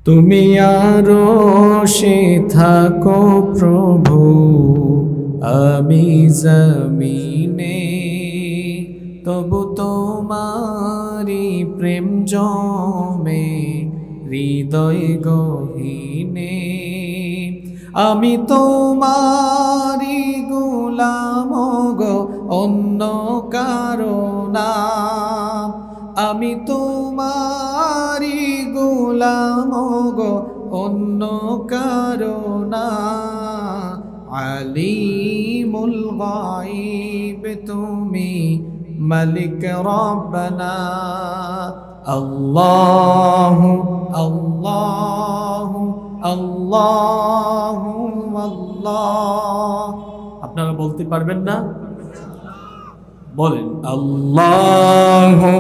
তুমি আরশে থাকো প্রভু, আমি জমিনে, তবু তোমারি প্রেম জমে হৃদয় গহীনে। আমি তোমারি গোলাম গো, অন্য কারো না। আমি তোমারি গোলাম গো, অন্য কারো না। আলিমুল গায়ব তুমি, মালিক রব্বানা। আল্লাহু আল্লাহু আল্লাহু আল্লাহ। আপনারা বলতে পারবেন না? বলেন আল্লাহু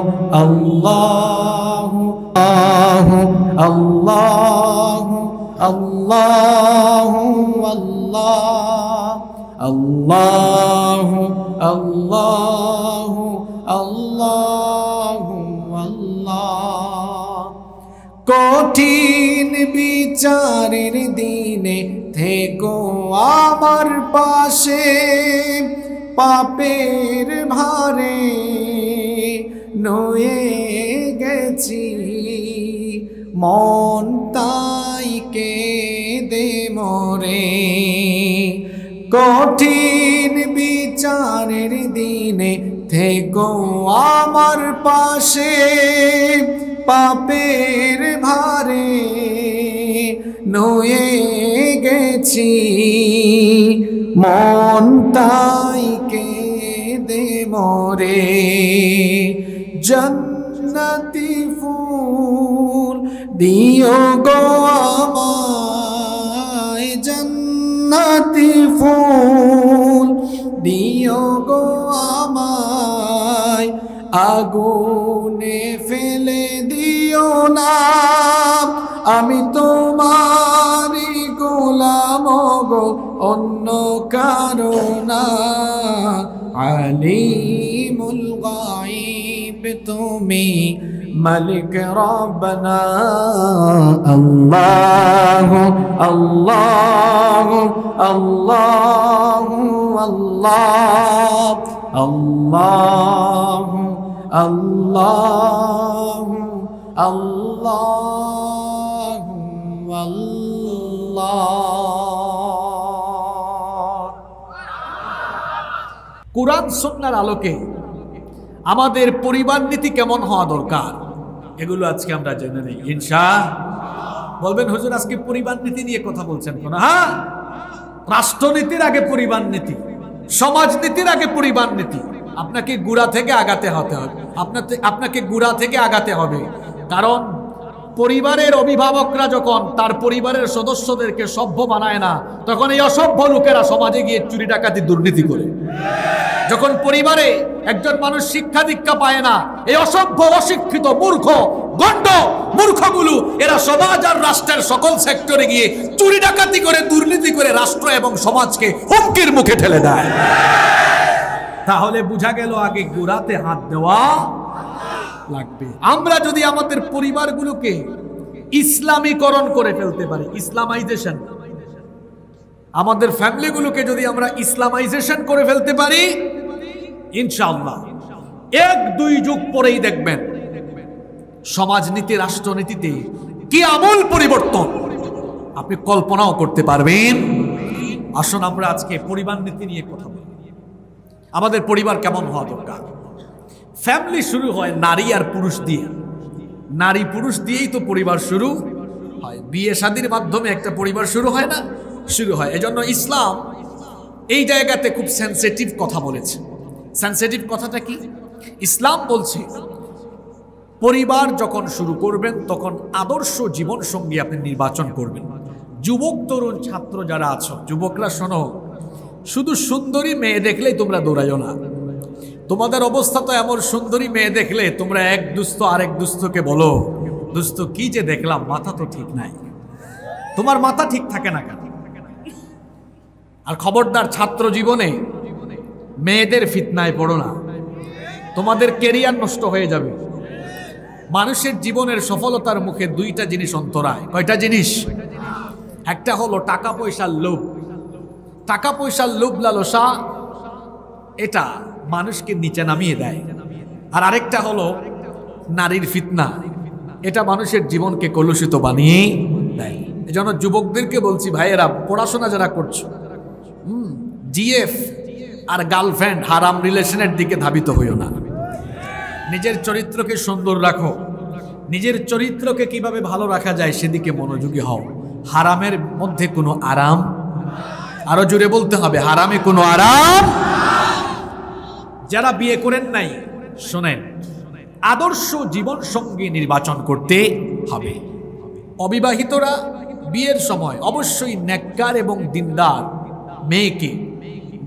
আল্লাহু আল্লাহু আল্লাহু আল্লাহ আল্লাহু আল্লাহু আল্লাহু আল্লাহ। কঠিন বিচারের দিনে থেকো আমার পাশে, পাপের ভারে নয়ে গেছি মন, তাই কেঁদে মরে। কঠিন বিচারের দিনে থেকো আমার পাশে, পাপের ভারে নয়ে গেছি মন, তাই কেঁদে মরে। জান্নাতি ফুল দিও গো আমায়, জান্নাতি ফুল দিও গো আমায়। আগুনে ফেলে দিও না, আমি তোমারি গোলাম গো, অন্য কারো না। আলিমুল গায়ব তুমি, মালিক রব্বানা। আল্লাহু আল্লাহু আল্লাহু আল্লাহ আল্লাহু আল্লাহু আল্লাহু আল্লাহ। কুরআন সুন্নাহর আলোকে আমাদের পরিবার নীতি কেমন হওয়া দরকার, এগুলো আজকে আমরা জেনে নেই ইনশাআল্লাহ। বলবেন হুজুর আজকে পরিবার নীতি নিয়ে কথা বলছেন কেন? হ্যাঁ, রাষ্ট্রনীতির আগে পরিবার নীতি, সমাজনীতির আগে পরিবার নীতি। আপনাকে গোড়া থেকে আগাতে হতে হবে, আপনাকে গোড়া থেকে আগাতে হবে। কারণ পরিবারের অভিভাবকরা যখন তার পরিবারের সদস্যদেরকে সভ্য বানায় না, তখন এই অসভ্য লোকেরা সমাজে গিয়ে চুরি ডাকাতি দুর্নীতি করে। যখন পরিবারে একজন মানুষ শিক্ষা দীক্ষা পায় না, এই অসভ্য অশিক্ষিত মূর্খ গণ্ড মূর্খগুলো এরা সমাজ আর রাষ্ট্রের সকল সেক্টরে গিয়ে চুরি ডাকাতি করে দুর্নীতি করে রাষ্ট্র এবং সমাজকে হুমকির মুখে ঠেলে দেয়। তাহলে বোঝা গেল আগে গোড়াতে হাত দেওয়া লাগবে। আমরা যদি আমাদের পরিবারগুলোকে ইসলামীকরণ করে ফেলতে পারি, ইসলামাইজেশন, আমাদের ফ্যামিলিগুলোকে যদি আমরা ইসলামাইজেশন করে ফেলতে পারি, ইনশাআল্লাহ 1-2 যুগ পরেই দেখবেন সমাজনীতি রাষ্ট্রনীতিতে কি আমূল পরিবর্তন আপনি কল্পনাও করতে পারবেন। আসুন আমরা আজকে পরিবার নীতি নিয়ে কথা বলি। আমাদের পরিবার কেমন হওয়া দরকার? ফ্যামিলি শুরু হয় নারী আর পুরুষ দিয়ে, নারী পুরুষ দিয়েই তো পরিবার শুরু হয়। বিয়ে শাদীর মাধ্যমে একটা পরিবার শুরু হয় না? শুরু হয়। এজন্য ইসলাম এই জায়গাতে খুব সেন্সিটিভ কথা বলেছে। সেন্সিটিভ কথাটা কি? ইসলাম বলছে পরিবার যখন শুরু করবেন তখন আদর্শ জীবন সঙ্গী আপনি নির্বাচন করবেন। যুবক তরুণ ছাত্র যারা আছো, যুবকরা শোনো, শুধু সুন্দরী মেয়ে দেখলেই তোমরা দৌড়াইও না। তোমাদের অবস্থা তো এমন, সুন্দরী মেয়ে দেখলে তোমরা এক দুস্থ আরেক দুস্থকে বলো, দুস্থ কি যে দেখলাম, মাথা তো ঠিক নাই। তোমার মাথা ঠিক থাকে না কেন? আর খবরদার ছাত্র জীবনে মেয়েদের ফিতনায় পড়ো না, তোমাদের কেরিয়ার নষ্ট হয়ে যাবে। মানুষের জীবনের সফলতার মুখে দুইটা জিনিস অন্তরায়। কয়টা জিনিস? একটা হলো টাকা পয়সার লোভ। টাকা পয়সার লোভ লালসা এটা মানুষকে নিচে নামিয়ে দেয়। আর আরেকটা হলো নারীর ফিতনা, এটা মানুষের জীবনকে কলুষিত বানিয়ে দেয়। এজন্য যুবকদেরকে বলছি, ভাইয়েরা পড়াশোনা যারা করছো, জিএফ আর গার্লফ্রেন্ড হারাম রিলেশনের দিকে ধাবিত হইও না। নিজের চরিত্রকে সুন্দর রাখো, নিজের চরিত্রকে কিভাবে ভালো রাখা যায় সেদিকে মনোযোগী হও। হারামের মধ্যে কোনো আরাম, আরো জোরে বলতে হবে, হারামে কোনো আরাম। যারা বিয়ে করেন নাই শোনেন, আদর্শ জীবন সঙ্গী নির্বাচন করতে হবে। অবিবাহিতরা বিয়ের সময় অবশ্যই নেককার এবং দিনদার মেয়েকে,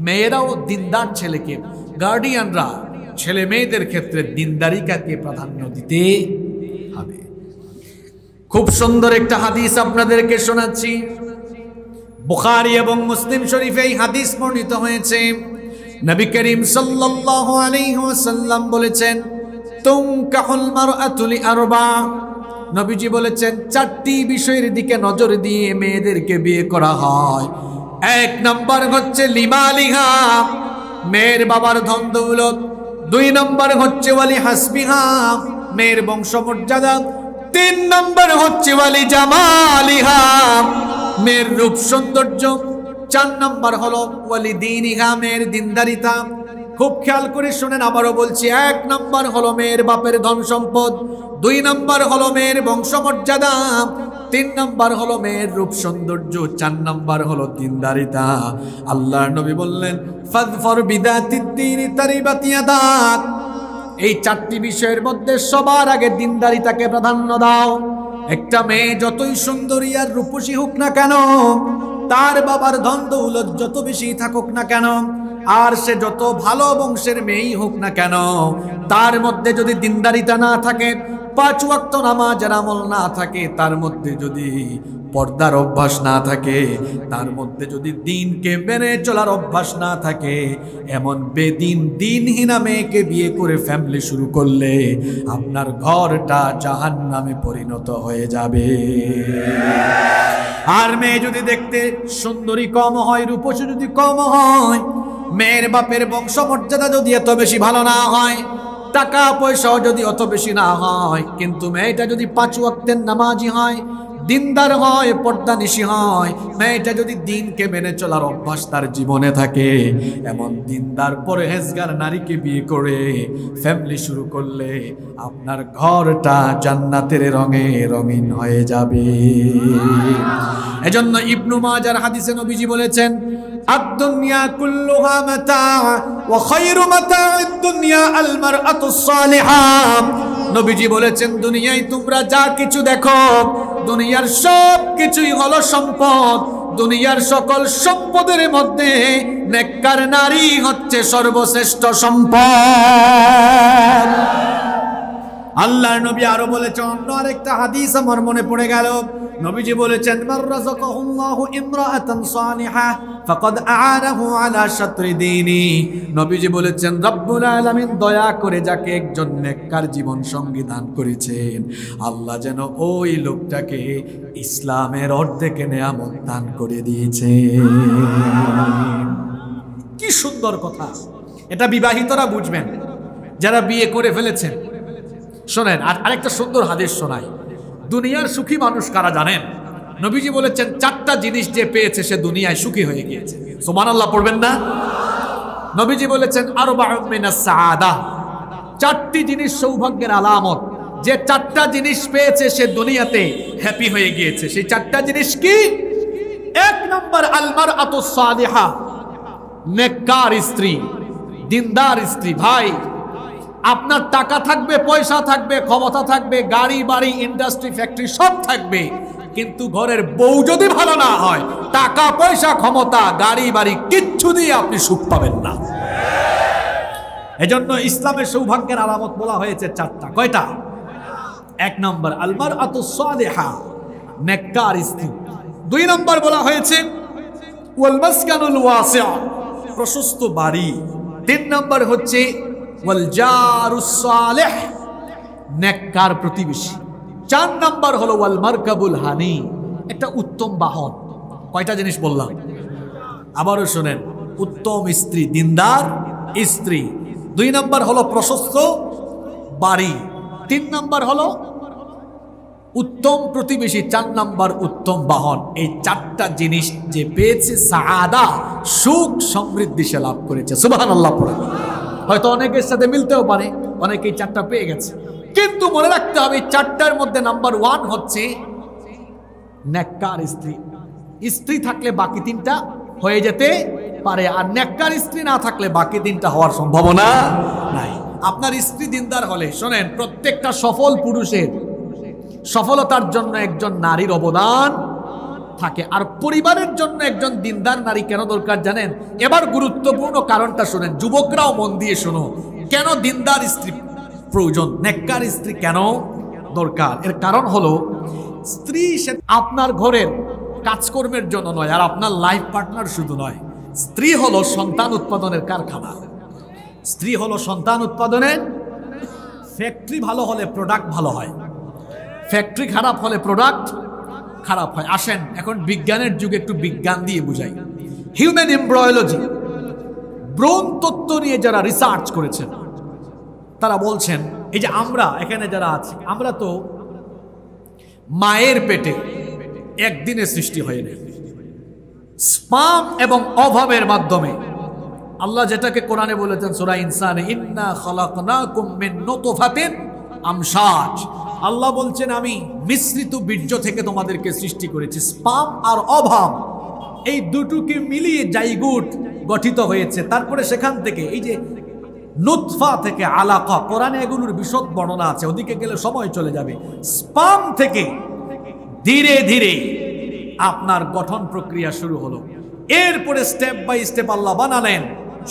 মেয়েরাও দিনদার ছেলেকে, গার্ডিয়ানরা ছেলে মেয়েদের ক্ষেত্রে দিনদারিকাকে প্রাধান্য দিতে হবে। খুব সুন্দর একটা হাদিস আপনাদেরকে শোনাচ্ছি, বুখারী এবং মুসলিম শরীফে এই হাদিস বর্ণিত হয়েছে। নবী করিম সাল্লাল্লাহু আলাইহি ওয়াসাল্লাম বলেছেন, তুনকাহুল মারআতু লিআরবা। নবীজি বলেছেন, চারটি বিষয়ের দিকে নজর দিয়ে মেয়েদেরকে বিয়ে করা হয়। এক নাম্বার হচ্ছে লিমালিহা, মেয়ের বাবার ধন দৌলত। দুই নাম্বার হচ্ছে ওয়ালি হাসবিহা, মেয়ের বংশমর্যাদা। তিন নাম্বার হচ্ছে ওয়ালি জামালিহা, মেয়ের রূপ সৌন্দর্য। চার নাম্বার হলো ওয়ালি দীনিহা, মেয়ের দিনদারিতা। খুব খেয়াল করে শুনেন, আবারও বলছি, এক নাম্বার হলো মেয়ের বাপের ধন সম্পদ, দুই নাম্বার হলো মেয়ের বংশমর্যাদা, তিন নাম্বার হলো মেয়ের রূপ সৌন্দর্য, চার নাম্বার হলো দিনদারিতা। আল্লাহর নবী বললেন, ফাযফর বিদাতিদ্দীনি তারিবাত ইয়াদাক। এই চারটি বিষয়ের মধ্যে সবার আগে দিনদারিতাকে প্রাধান্য দাও। একটা মেয়ে যতই সুন্দরী আর রূপসী হোক না কেন, তার বাবার ধন দৌলত যত বেশি থাকুক না কেন, আর সে যত ভালো বংশের মেয়েই হোক না কেন, তার মধ্যে যদি দিনদারিতা না থাকে, 5 ওয়াক্ত নামাজের আমল না থাকে, তার মধ্যে যদি পর্দার অভ্যাস না থাকে, তার মধ্যে যদি দিনকে মেনে চলার অভ্যাস না থাকে, এমন বেদিন দিনহীনা মেয়েকে বিয়ে করে ফ্যামিলি শুরু করলে আপনার ঘরটা জাহান্নামে পরিণত হয়ে যাবে। আর মেয়ে যদি দেখতে সুন্দরী কম হয়, রূপসী যদি কম হয়, মেয়ের বাপের বংশমর্যাদা যদি এত বেশি ভালো না হয়, টাকা পয়সাও যদি অত বেশি না হয়, কিন্তু মেয়েটা যদি 5 ওয়াক্তের নামাজি হয়, দিনদার হয়, পর্দানিশী হয়, মেয়েটা যদি দিনকে মেনে চলার অভ্যাস তার জীবনে থাকে, এমন দিনদার পরহেজগার নারীকে বিয়ে করে ফ্যামিলি শুরু করলে আপনার ঘরটা জান্নাতের রঙে রঙিন হয়ে যাবে। এজন্য ইবনু মাজার হাদিসে নবীজি বলেছেন, আদ-দুনিয়া কুল্লুহা মাতা ওয়া খায়রু মাতা'আদ দুনিয়া আল মারআতুস সালিহা। নবীজি বলেছেন, দুনিয়ায় তোমরা যা কিছু দেখো, দুনিয়ার সব কিছুই হলো সম্পদ। দুনিয়ার সকল সম্পদের মধ্যে নেককার নারী হচ্ছে সর্বশ্রেষ্ঠ সম্পদ। আল্লাহর নবী আরো বলেছেন, অন্য আরেকটা হাদিস আমার মনে পড়ে গেল। নবীজি বলেছেন, মান রাযাকাহুল্লাহু ইমরাআতান সালিহা ফাকাদ আ'ানাহু আলা শাতরি দীনি। নবীজি বলেছেন, রব্বুল আলামিন দয়া করে যাকে একজন নেককার জীবন সঙ্গী দান করেছেন, আল্লাহ যেন ওই লোকটাকে ইসলামের অর্ধেক নেয়ামত দান করে দিয়েছেন। কি সুন্দর কথা! এটা বিবাহিতরা বুঝবেন, যারা বিয়ে করে ফেলেছেন। শোনেন, আরেকটা সুন্দর হাদিস শোনাই। দুনিয়ার সুখী মানুষ কারা জানেন? নবীজি বলেছেন, 4টা জিনিস যে পেয়েছে সে দুনিয়ায় সুখী হয়ে গিয়েছে। সুবহানাল্লাহ পড়বেন না? নবীজি বলেছেন, আরবাউন মিনাস সাআদা, 4টি জিনিস সৌভাগ্যের আলামত। যে 4টা জিনিস পেয়েছে সে দুনিয়াতে হ্যাপি হয়ে গিয়েছে। সেই 4টা জিনিস কি? 1 নম্বর আল মারআতুস সালিহা, নেককার স্ত্রী, দিনদার স্ত্রী। ভাই, আপনার টাকা থাকবে, পয়সা থাকবে, ক্ষমতা থাকবে, গাড়ি বাড়ি, ইন্ডাস্ট্রি, ফ্যাক্টরি সব থাকবে, কিন্তু ঘরের বউ যদি ভালো না হয়, টাকা পয়সা, ক্ষমতা, গাড়ি বাড়ি কিচ্ছু দিয়ে আপনি সুখ পাবেন না। এজন্য ইসলামের সৌভাগ্যের আলামত বলা হয়েছে 4টা। কয়টা? 1 নম্বর আল মারআতুস সালিহা, নেককার স্ত্রী। 2 নম্বর বলা হয়েছে ওয়াল মাসকানুল ওয়াসি', প্রশস্ত বাড়ি। 3 নম্বর হচ্ছে ওয়াল জারুস সালিহ, নেককার প্রতিবেশী। 4 নাম্বার হলো ওয়াল মারকাবুল হানি, একটা উত্তম বাহন। কয়টা জিনিস বললাম? আবারও শুনেন, উত্তম স্ত্রী, দিনদার স্ত্রী। 2 নাম্বার হলো প্রশস্ত বাড়ি। 3 নাম্বার হলো উত্তম প্রতিবেশী। 4 নাম্বার উত্তম বাহন। এই 4টা জিনিস যে পেয়েছে, সাআদা, সুখ সমৃদ্ধি সে লাভ করেছে। সুবহানাল্লাহ পড়ে। হয়তো অনেকের সাথে মিলতেও পারে, অনেকেই 4টা পেয়ে গেছে, কিন্তু মনে রাখতে হবে 4টার মধ্যে নাম্বার 1 হচ্ছে নেককার স্ত্রী। স্ত্রী থাকলে বাকি 3টা হয়ে যেতে পারে, আর নেককার স্ত্রী না থাকলে বাকি 3টা হওয়ার সম্ভাবনা নাই। আপনার স্ত্রী দিনদার হলে, শোনেন, প্রত্যেকটা সফল পুরুষের সফলতার জন্য একজন নারীর অবদান থাকে। আর পরিবারের জন্য একজন দিনদার নারী কেন দরকার জানেন? এবার গুরুত্বপূর্ণ কারণটা শুনেন, যুবকরাও মন দিয়ে শোনো। কেন দিনদার স্ত্রী প্রয়োজন, নেককার স্ত্রী কেন দরকার? এর কারণ হলো, স্ত্রী আপনার ঘরের কাজকর্মের জন্য নয়, আর আপনার লাইফ পার্টনার শুধু নয়। স্ত্রী হলো সন্তান উৎপাদনের কারখানা। স্ত্রী হলো সন্তান উৎপাদনের ফ্যাক্টরি। ভালো হলে প্রোডাক্ট ভালো হয়, ফ্যাক্টরি খারাপ হলে প্রোডাক্ট খারাপ হয়। আসেন এখন বিজ্ঞানের যুগে একটু বিজ্ঞান দিয়ে বুঝাই। হিউম্যান এমব্রায়োলজি, ব্রণ তত্ত্ব নিয়ে যারা রিসার্চ করেছেন তারা বলছেন, এই যে আমরা এখানে যারা আছি, আমরা তো মায়ের পেটে একদিনে সৃষ্টি হয়নি। স্পাম এবং অভাবের মাধ্যমে আল্লাহ যেটাকে কোরআনে বলেছেন সূরা ইনসানে, ইন্না খালাকনাকুম মিন নুতফাতিন আমশাজ। আল্লাহ বলছেন, আমি মিশ্রিত বীর্য থেকে তোমাদেরকে সৃষ্টি করেছি। স্পাম আর অভাব, এই দুটোকে মিলিয়ে জাইগুট গঠিত হয়েছে। তারপরে সেখান থেকে এই যে নুতফা থেকে আলাকা, কোরআনে এগুলোর বিশদ বর্ণনা আছে, ওদিকে গেলে সময় চলে যাবে। স্পাম থেকে ধীরে ধীরে আপনার গঠন প্রক্রিয়া শুরু হলো। এরপরে স্টেপ বাই স্টেপ আল্লাহ বানালেন।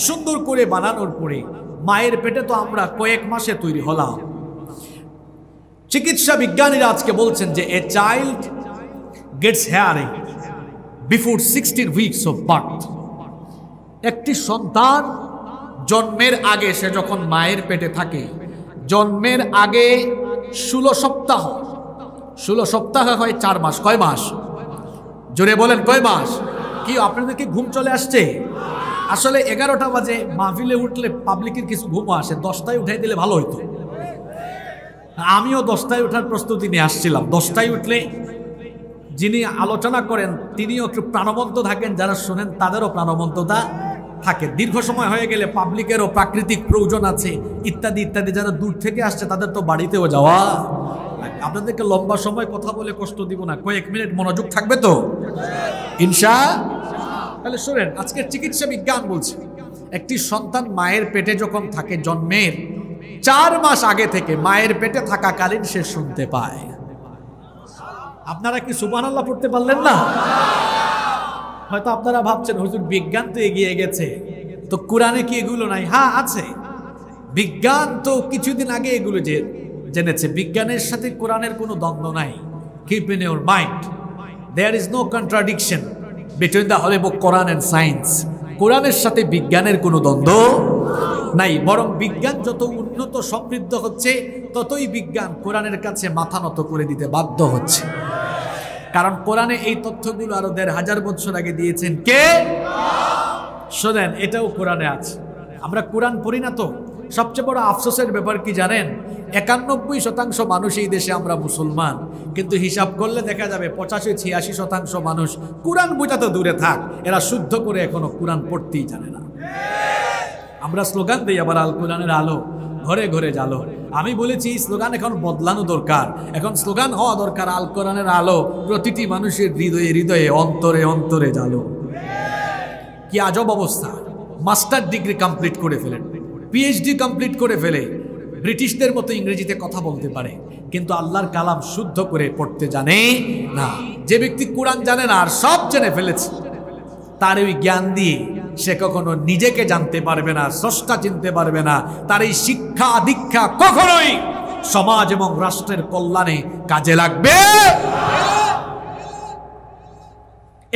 সুন্দর করে বানানোর পরে মায়ের পেটে তো আমরা কয়েক মাসে তৈরি হলাম। চিকিৎসা বিজ্ঞানীরা আজকে বলছেন যে a child gets hearing before 16 weeks of birth. একটি সন্তান জন্মের আগে, সে যখন মায়ের পেটে থাকে, জন্মের আগে 16 সপ্তাহ, 16 সপ্তাহ হয় 4 মাস। কয় মাস? জোরে বলেন, কয় মাস? কি আপনাদের কি ঘুম চলে আসছে? আসলে 11টা বাজে মাহফিলে উঠলে পাবলিকের কিছু ঘুম আসে, 10টায় উঠাই দিলে ভালো হইতো। আমিও 10টায় ওঠার প্রস্তুতি নিয়ে আসছিলাম। 10টায় উঠলে যিনি আলোচনা করেন তিনিও একটু প্রাণবন্ত থাকেন, যারা শোনেন তাদেরও প্রাণবন্ততা থাকে। দীর্ঘ সময় হয়ে গেলে পাবলিকেরও প্রাকৃতিক প্রয়োজন আছে, ইত্যাদি ইত্যাদি। যারা দূর থেকে আসছে তাদের তো বাড়িতেও যাওয়া। আপনাদেরকে লম্বা সময় কথা বলে কষ্ট দিব না, কয়েক মিনিট মনোযোগ থাকবে তো ইনশাআল্লাহ। তাহলে শোনেন, আজকের চিকিৎসা বিজ্ঞান বলছে, একটি সন্তান মায়ের পেটে যখন থাকে, জন্মের 4 মাস আগে থেকে মায়ের পেটে থাকাকালীন সে শুনতে পায়। আপনারা কি সুবহানাল্লাহ পড়তে পারলেন না? হয়তো আপনারা ভাবছেন, হুজুর বিজ্ঞান তো এগিয়ে গেছে, তো কোরআনে কি এগুলো নাই? হ্যাঁ আছে। বিজ্ঞান তো কিছুদিন আগে এগুলো জেনেছে। বিজ্ঞানের সাথে কোরআনের কোনো দ্বন্দ্ব নাই। Keep in your mind, there is no contradiction between the holy book Quran and science. কোরআনের সাথে বিজ্ঞানের কোনো দ্বন্দ্ব নাই, বরং বিজ্ঞান যত উন্নত সমৃদ্ধ হচ্ছে ততই বিজ্ঞান কোরআনের কাছে মাথা নত করে দিতে বাধ্য হচ্ছে। কারণ কোরআনে এই তথ্যগুলো আরো 1500 বছর আগে দিয়েছেন কে? শোনেন, এটাও কোরআনে আছে। আমরা কোরআন পড়ি না তো। সবচেয়ে বড় আফসোসের ব্যাপার কি জানেন? 91% মানুষ এই দেশে আমরা মুসলমান, কিন্তু হিসাব করলে দেখা যাবে 85-86% মানুষ কোরআন বোঝা তো দূরে থাক, এরা শুদ্ধ করে এখনো কোরআন পড়তেই জানে না। আমরা স্লোগান দিই আবার, আল কোরআনের আলো ঘরে ঘরে জালো। আমি বলেছি এই স্লোগান এখন বদলানো দরকার। এখন স্লোগান হওয়া দরকার, আল কোরআনের আলো প্রতিটি মানুষের হৃদয়ে হৃদয়ে, অন্তরে অন্তরে জালো। কি আজব অবস্থা! মাস্টার ডিগ্রি কমপ্লিট করে ফেলেন, পিএইচডি কমপ্লিট করে ফেলে, ব্রিটিশদের মতো ইংরেজিতে কথা বলতে পারে, কিন্তু আল্লাহর কালাম শুদ্ধ করে পড়তে জানে না। যে ব্যক্তি কোরআন জানে না আর সব জেনে ফেলেছে, তার ওই জ্ঞান দিয়ে সে কখনো নিজেকে জানতে পারবে না, স্রষ্টা চিনতে পারবে না। তার এই শিক্ষা দীক্ষা কখনোই সমাজ এবং রাষ্ট্রের কল্যাণে কাজে লাগবে।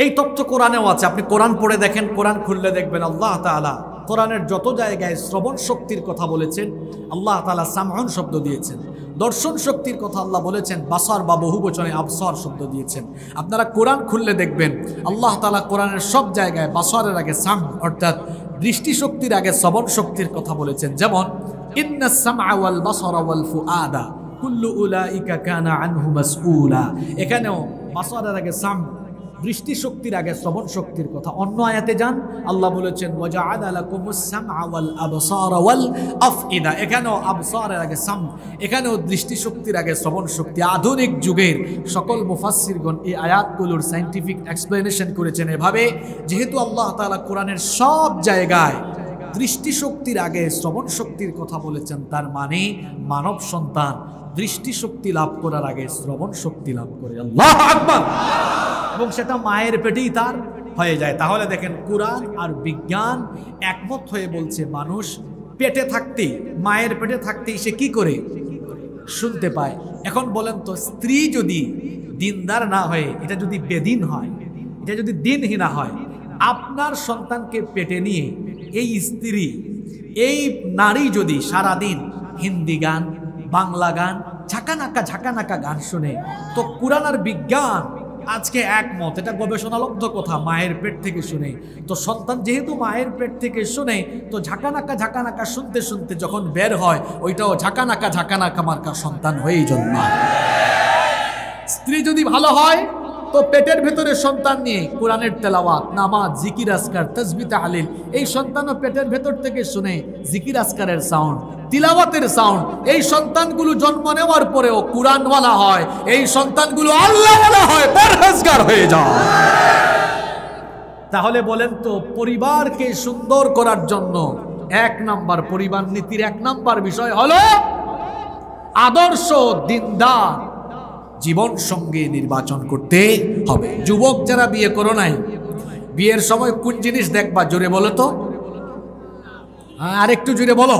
এই তথ্য কোরআনেও আছে। আপনি কোরআন পড়ে দেখেন, কোরআন খুললে দেখবেন আল্লাহ তাআলা কোরআনের যত জায়গায় শ্রবণ শক্তির কথা বলেছেন, আল্লাহ তাআলা সামউন শব্দ দিয়েছেন। দর্শন শক্তির কথা আল্লাহ বলেছেন, বাসার বা বহু বচনে আবসার শব্দ দিয়েছেন। আপনারা কোরআন খুললে দেখবেন আল্লাহ তাআলা কোরআনের সব জায়গায় বাসারের আগে সাম অর্থাৎ দৃষ্টিশক্তির আগে শ্রবণ শক্তির কথা বলেছেন। যেমন ইন্নাস সামআ ওয়াল বাসারা ওয়াল ফুআদা কুল্লু উলাইকা কানা আনহু মাসউলা, এখানেও বাসারের আগে সাম দৃষ্টিশক্তির আগে শ্রবণ শক্তির কথা। অন্য আয়াতে যান, আল্লাহ বলেছেন ওয়াজআলা লাকুমুস সামআ ওয়াল আবসারা ওয়াল আফইদা, এখানেও আবসারের আগে সাম, এখানেও দৃষ্টিশক্তির আগে শ্রবণ শক্তি। আধুনিক যুগের সকল মুফাসসিরগণ এই আয়াতগুলোর সায়েন্টিফিক এক্সপ্লেনেশন করেছেন এভাবে, যেহেতু আল্লাহ তাআলা কোরআনের সব জায়গায় দৃষ্টিশক্তির আগে শ্রবণ শক্তির কথা বলেছেন, তার মানে মানব সন্তান দৃষ্টিশক্তি লাভ করার আগে শ্রবণ শক্তি লাভ করে। আল্লাহু আকবার। এবং সেটা মায়ের পেটেই তার হয়ে যায়। তাহলে দেখেন কোরআন আর বিজ্ঞান একমত হয়ে বলছে মানুষ পেটে থাকতেই, মায়ের পেটে থাকতেই সে কি করে শুনতে পায়। এখন বলেন তো, স্ত্রী যদি দিনদার না হয়ে, এটা যদি বেদিন হয়, এটা যদি দিনহীনা হয়, আপনার সন্তানকে পেটে নিয়ে এই স্ত্রী, এই নারী যদি সারাদিন হিন্দি গান, বাংলা গান, ঝাঁকানাকা গান শুনে, তো কোরআন আর বিজ্ঞান আজকে একমত, এটা গবেষণালব্ধ কথা, মায়ের পেট থেকে শুনে। তো সন্তান যেহেতু মায়ের পেট থেকে শুনে, তো ঝাঁকানাকা শুনতে শুনতে যখন বের হয়, ওইটাও ঝাঁকানাকা মার্কা সন্তান হয়েই জন্মায়। স্ত্রী যদি ভালো হয়, তো পেটের ভেতরে সন্তান নিয়ে কোরআনের তেলাওয়াত, নামাজ, জিকির আজকার, তাসবিহ তাহলিল, এই সন্তানও পেটের ভেতর থেকে শুনে জিকির আজকারের সাউন্ড, তিলাওয়াতের সাউন্ড। এই সন্তানগুলো জন্ম নেওয়ার পরেও কোরআনওয়ালা হয়, এই সন্তানগুলো আল্লাহওয়ালা হয়, পরহেজগার হয়ে যায়। তাহলে বলেন তো, পরিবারকে সুন্দর করার জন্য এক নাম্বার, পরিবার নীতির এক নাম্বার বিষয় হলো আদর্শ দিনদার জীবন সঙ্গে নির্বাচন করতে হবে। যুবক যারা বিয়ে করো নাই, বিয়ের সময় কোন জিনিস দেখবা? জোরে বলো তো, আর একটু জোরে বলো।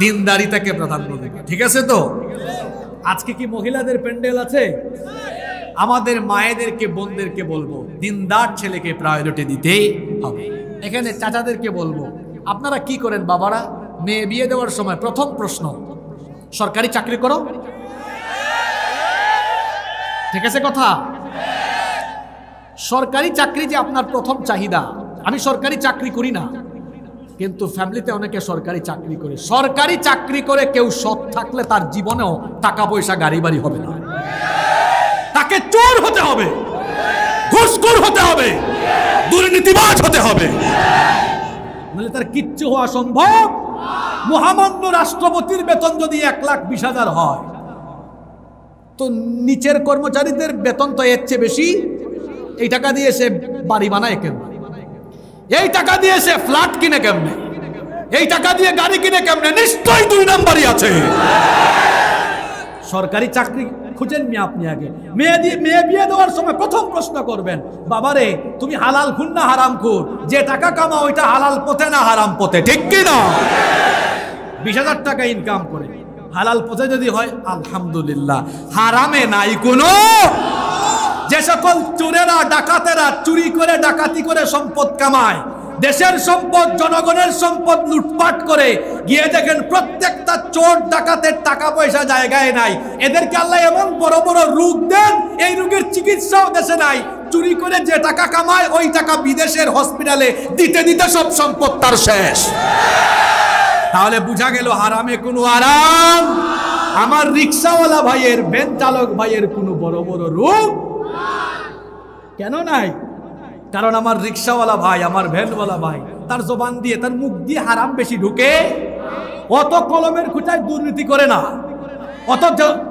দিনদারিতাকে প্রাধান্য দেবে, ঠিক আছে তো? আজকে কি মহিলাদের প্যান্ডেল আছে? আমাদের মায়েদেরকে, বোনদেরকে বলবো, দিনদার ছেলেকে প্রায়োরিটি দিতে হবে। এখানে চাচাদেরকে বলবো, আপনারা কি করেন বাবারা? মেয়ে বিয়ে দেওয়ার সময় প্রথম প্রশ্ন, সরকারি চাকরি করো, ঠিক আছে কথা? সরকারি চাকরি যে আপনার প্রথম চাহিদা। আমি সরকারি চাকরি করি না, কিন্তু ফ্যামিলিতে অনেকে সরকারি চাকরি করে। সরকারি চাকরি করে কেউ সৎ থাকলে তার জীবনেও টাকা পয়সা, গাড়ি বাড়ি হবে না। তাকে চোর হতে হবে, ঘুষখোর হতে হবে, দুর্নীতিবাজ হতে হবে, নাহলে তার কিচ্ছু হওয়া সম্ভব। মহামান্য রাষ্ট্রপতির বেতন যদি 1,20,000 হয়, তো নিচের কর্মচারীদের বেতন তো এর চেয়ে বেশি। এই টাকা দিয়ে সে বাড়ি বানায় কেমনে? এই টাকা দিয়ে সে ফ্ল্যাট কিনে কেমনে? এই টাকা দিয়ে গাড়ি কিনে কেমনে? নিশ্চয়ই 2 নাম্বারই আছে। সরকারি চাকরি খুঁজেন নি আপনি আগে। মেয়ে বিয়ে দেওয়ার সময় প্রথম প্রশ্ন করবেন, বাবারে তুমি হালাল খুন না হারাম খুন? যে টাকা কামাও ওইটা হালাল পথে না হারাম পথে, ঠিক কি না? 20,000 টাকা ইনকাম করে হালাল পথে যদি হয় আলহামদুলিল্লাহ, হারামে নাই কোনো। যে সকল চোরেরা, ডাকাতেরা চুরি করে, ডাকাতি করে সম্পদ কামায়, দেশের সম্পদ, জনগণের সম্পদ লুটপাট করে, গিয়ে দেখেন প্রত্যেকটা চোর ডাকাতের টাকা পয়সা জায়গায় নাই। এদেরকে আল্লাহ এমন বড় বড় রোগ দেন, এই রোগের চিকিৎসাও দেশে নাই। চুরি করে যে টাকা কামায়, ওই টাকা বিদেশের হসপিটালে দিতে দিতে সব সম্পদ তার শেষ। তাহলে বুঝা গেল হারামে কোনো আরাম। আমার রিক্সাওয়ালা ভাইয়ের, ভ্যান চালক ভাইয়ের কোনো বড় বড় রোগ কেন নাই? কারণ আমার রিক্সাওয়ালা ভাই, আমার ভ্যানওয়ালা ভাই, তার জবান দিয়ে, তার মুখ দিয়ে হারাম বেশি ঢুকে। অত কলমের খুঁটায় দুর্নীতি করে না, অত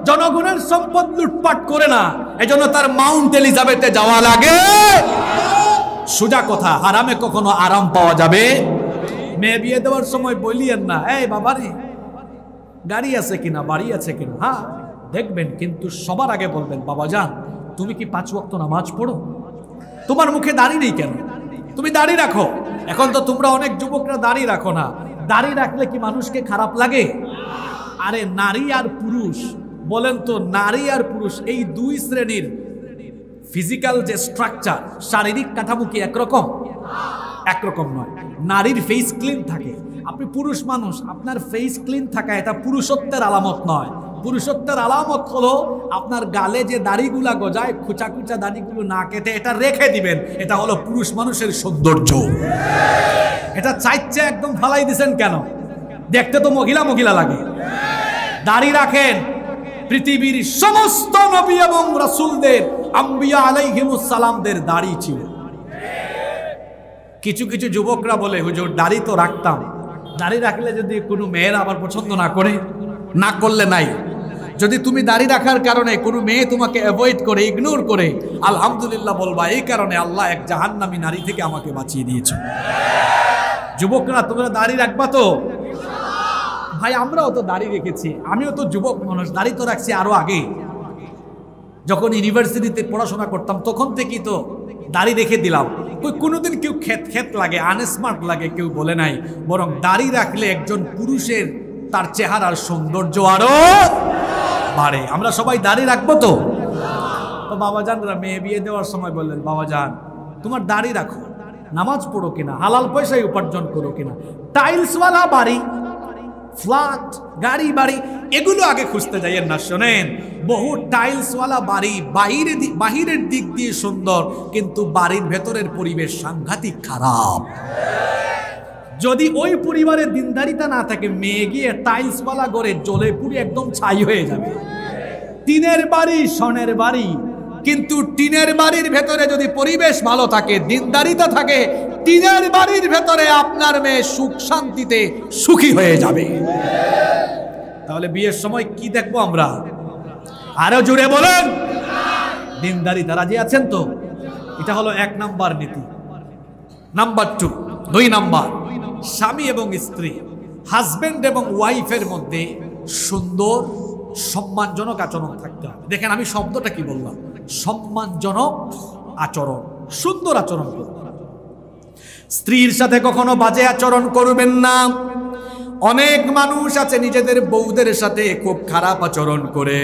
জনগণের সম্পদ লুটপাট করে না, এজন্য তার মাউন্ট এলিজাবেথে যাওয়া লাগে। সোজা কথা, হারামে কখনো আরাম পাওয়া যাবে। মেয়ে বিয়ে দেওয়ার সময় বলিয়েন না, এই বাবারে গাড়ি আছে কিনা, বাড়ি আছে কিনা। হ্যাঁ দেখবেন, কিন্তু সবার আগে বলবেন, বাবা জান তুমি কি 5 ওয়াক্ত নামাজ পড়ো? তোমার মুখে দাড়ি নেই কেন? তুমি দাড়ি রাখো। এখন তো তোমরা অনেক যুবকরা দাড়ি রাখো না। দাড়ি রাখলে কি মানুষকে খারাপ লাগে? আরে নারী আর পুরুষ, বলেন তো, নারী আর পুরুষ এই 2 শ্রেণীর ফিজিক্যাল যে স্ট্রাকচার, শারীরিক কাঠামো কি একরকম? একরকম নয়। নারীর ফেস ক্লিন থাকে। আপনি পুরুষ মানুষ, আপনার ফেস ক্লিন থাকা এটা পুরুষত্বের আলামত নয়। পুরুষত্বের আলামত হলো আপনার গালে যে দাড়িগুলা গজায়, খুচা খুচা দাড়িগুলো না কেটে এটা রেখে দিবেন। এটা হলো পুরুষ মানুষের সৌন্দর্য। এটা চাইছে একদম ফালাই দিছেন কেন? দেখতে তো মহিলা মহিলা লাগে। দাড়ি রাখেন। পৃথিবীর সমস্ত নবী এবং রাসূলদের, আম্বিয়া আলাইহিমুস সালামদের দাড়ি ছিল। কিছু কিছু যুবকরা বলে, হুজুর দাড়ি তো রাখতাম, দাড়ি রাখলে যদি কোনো মেয়ের আবার পছন্দ না করে, না করলে নাই। যদি তুমি দাড়ি রাখার কারণে কোনো মেয়ে তোমাকে অ্যাভয়েড করে, ইগনোর করে, আলহামদুলিল্লাহ বলবা, এই কারণে আল্লাহ এক জাহান্নামী নারী থেকে আমাকে বাঁচিয়ে দিয়েছে। যুবকরা তোমরা দাড়ি রাখবা তো? ভাই আমরাও তো দাড়ি রেখেছি, আমিও তো যুবক মানুষ, দাড়ি তো রাখছি আরো আগে। যখন ইউনিভার্সিটিতে পড়াশোনা করতাম তখন থেকেই তো দাড়ি রেখে দিলাম। কোনোদিন কেউ খেত লাগে, আনস্মার্ট লাগে কেউ বলে নাই, বরং দাড়ি রাখলে একজন পুরুষের তার চেহারার সৌন্দর্য আরো বাড়ে। আমরা সবাই দাড়ি রাখবো তো? বাবাজানরা মেয়ে বিয়ে দেওয়ার সময় বললেন, বাবাজান তোমার দাড়ি রাখো, নামাজ পড়ো কিনা, হালাল পয়সায় উপার্জন করো কিনা, টাইলসওয়ালা বাড়ি, ফ্ল্যাট, গাড়ি বাড়ি এগুলো আগে খুঁজতে যাইয়েন না। শোনেন, বহু টাইলসওয়ালা বাড়ি বাহিরের দিক দিয়ে সুন্দর, কিন্তু বাড়ির ভেতরের পরিবেশ সাংঘাতিক খারাপ। যদি ওই পরিবারের দিনদারিতা না থাকে, মেয়ে গিয়ে টাইলসওয়ালা ঘরে জ্বলে পুড়ে একদম ছাই হয়ে যাবে। টিনের বাড়ি সোনের বাড়ি, কিন্তু টিনের বাড়ির ভেতরে যদি পরিবেশ ভালো থাকে, দিনদারিতা থাকে, টিনের বাড়ির ভেতরে আপনার মেয়ে সুখ শান্তিতে সুখী হয়ে যাবে। তাহলে বিয়ের সময় কি দেখবো আমরা? আরো জোরে বলেন, দিনদারিতা। রাজি আছেন তো? এটা হলো 1 নাম্বার নীতি। নাম্বার 2 নাম্বার, স্বামী এবং স্ত্রী, হাজবেন্ড এবং ওয়াইফের মধ্যে সুন্দর সম্মানজনক আচরণ থাকতে হবে। দেখেন আমি শব্দটা কি বললাম, সম্মানজনক আচরণ, সুন্দর আচরণ করবেন। স্ত্রীর সাথে কখনো বাজে আচরণ করবেন না। অনেক মানুষ আছে নিজেদের বউদের সাথে খুব খারাপ আচরণ করে।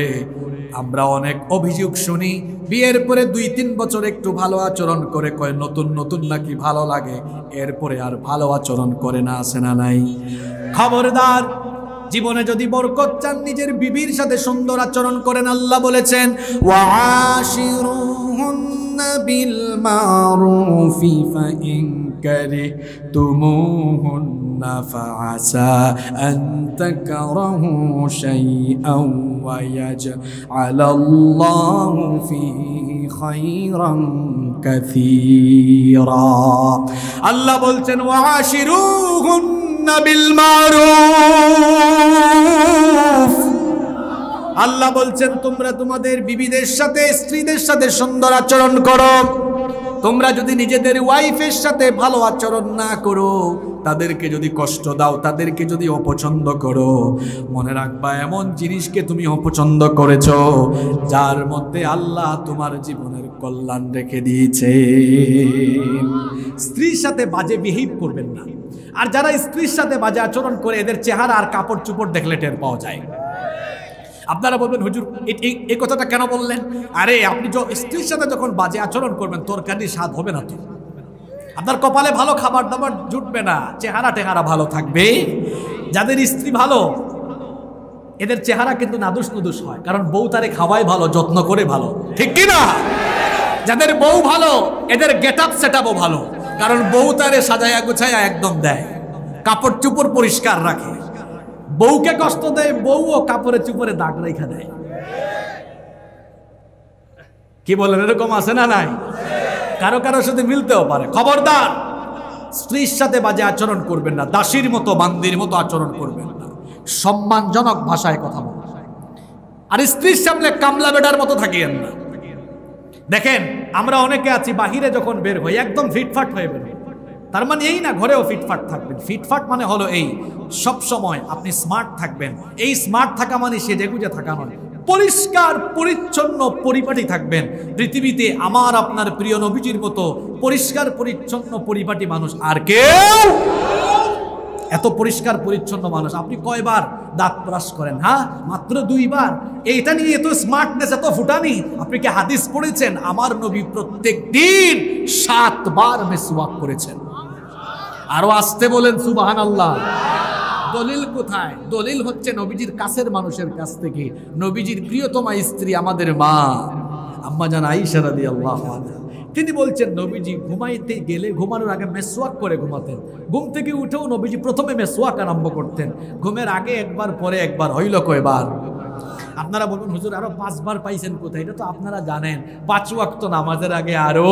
আমরা অনেক অভিযোগ শুনি, বিয়ের পরে 2-3 বছর একটু ভালো আচরণ করে, কয় নতুন নতুন নাকি ভালো লাগে, এরপরে আর ভালো আচরণ করে না। আছে না নাই? খবরদার, জীবনে যদি বরকত চান নিজের বিবির সাথে সুন্দর আচরণ করেন। আল্লাহ বলেছেন, ওয়াশিরুহুন্না বিল মারুফি ফাইন কারিহতুমুহুন্না ফাআসা আন তাকরাহু শাইআন ওয়া ইয়াজআলাল্লাহু ফীহি খায়রান কাসীরা। আল্লাহ বলছেন, ওয়াশিরুহুন্না বিল মারুফ। আল্লাহ বলছেন তোমরা তোমাদের বিবিদের সাথে, স্ত্রীদের সাথে সুন্দর আচরণ করো। তোমরা যদি নিজেদের ওয়াইফের সাথে ভালো আচরণ না করো, তাদেরকে যদি কষ্ট দাও, তাদেরকে যদি অপছন্দ করো, মনে রাখবা এমন জিনিসকে তুমি অপছন্দ করেছো যার মধ্যে আল্লাহ তোমার জীবনের কল্যাণ রেখে দিয়েছে। স্ত্রীর সাথে বাজে বিহেভ করবেন না। আর যারা স্ত্রীর সাথে বাজে আচরণ করে, এদের চেহারা আর কাপড় চোপড় দেখলে টের পাওয়া যায়। আপনারা বলবেন, হুজুর এই কথাটা কেন বললেন? আরে আপনি স্ত্রীর সাথে যখন বাজে আচরণ করবেন, তরকারির স্বাদ হবে না তো, আপনার কপালে ভালো খাবার দাবার জুটবে না, চেহারা টেহারা ভালো থাকবে। যাদের স্ত্রী ভালো, এদের চেহারা কিন্তু নাদুস নুদুস হয়, কারণ বউ তারে খাওয়ায় ভালো, যত্ন করে ভালো, ঠিক কি না? যাদের বউ ভালো, এদের গেট আপ সেট আপও ভালো, কারণ বউ তারে সাজায়া গুছায়া একদম দেয়, কাপড় চুপড় পরিষ্কার রাখে। বউকে কষ্ট দেয়, বউও কাপড়ে চুপড়ে দাগ রেখা দেয়। কি বলেন, এরকম আছে না নাই? কারো কারো সাথে মিলতেও পারে। খবরদার, স্ত্রীর সাথে বাজে আচরণ করবেন না, দাসীর মতো বান্দির মতো আচরণ করবেন না, সম্মানজনক ভাষায় কথা বলবেন। আর স্ত্রীর সামনে কামলা বেটার মতো থাকিয়েন না। দেখেন আমরা অনেকে আছি, বাহিরে যখন বের হই একদম ফিটফাট হয়ে বের হই। তার মানে এই না ঘরেও ফিটফাট থাকবেন। ফিটফাট মানে হলো এই, সব সময় আপনি স্মার্ট থাকবেন। এই স্মার্ট থাকা মানে সেজে গুজে থাকা নয়, পরিষ্কার পরিচ্ছন্ন পরিপাটি থাকবেন। পৃথিবীতে আমার আপনার প্রিয় নবীজির মতো পরিষ্কার পরিচ্ছন্ন পরিপাটি মানুষ আর কেউ। এত পরিষ্কার পরিচ্ছন্ন মানুষ আপনি কয়বার দাঁত ব্রাশ করেন? হ্যাঁ, মাত্র 2 বার। এইটা নিয়ে এত স্মার্টনেস, এত ফুটানি। আপনি কি হাদিস পড়েছেন? আমার নবী প্রত্যেক দিন 7 বার মিসওয়াক করেছেন। আরো আসতে বলেন সুবহানাল্লাহ। দলিল কোথায়? দলিল হচ্ছে নবীজির কাছের মানুষের কাছ থেকে। নবীজির প্রিয়তমা স্ত্রী আমাদের মা আম্মা জান আয়েশা রাদিয়াল্লাহু আনহা, তিনি বলছেন নবীজি ঘুমাইতে গেলে ঘুমানোর আগে মেসওয়াক করে ঘুমাতেন। ঘুম থেকে উঠেও নবীজি প্রথমে মেসওয়াক আরম্ভ করতেন। ঘুমের আগে একবার, পরে একবার, হইল কয়বার? আপনারা বলুন হুজুর আরো 5 বার পাইছেন কোথায়? এটা তো আপনারা জানেন, 5 ওয়াক্ত নামাজের আগে আরো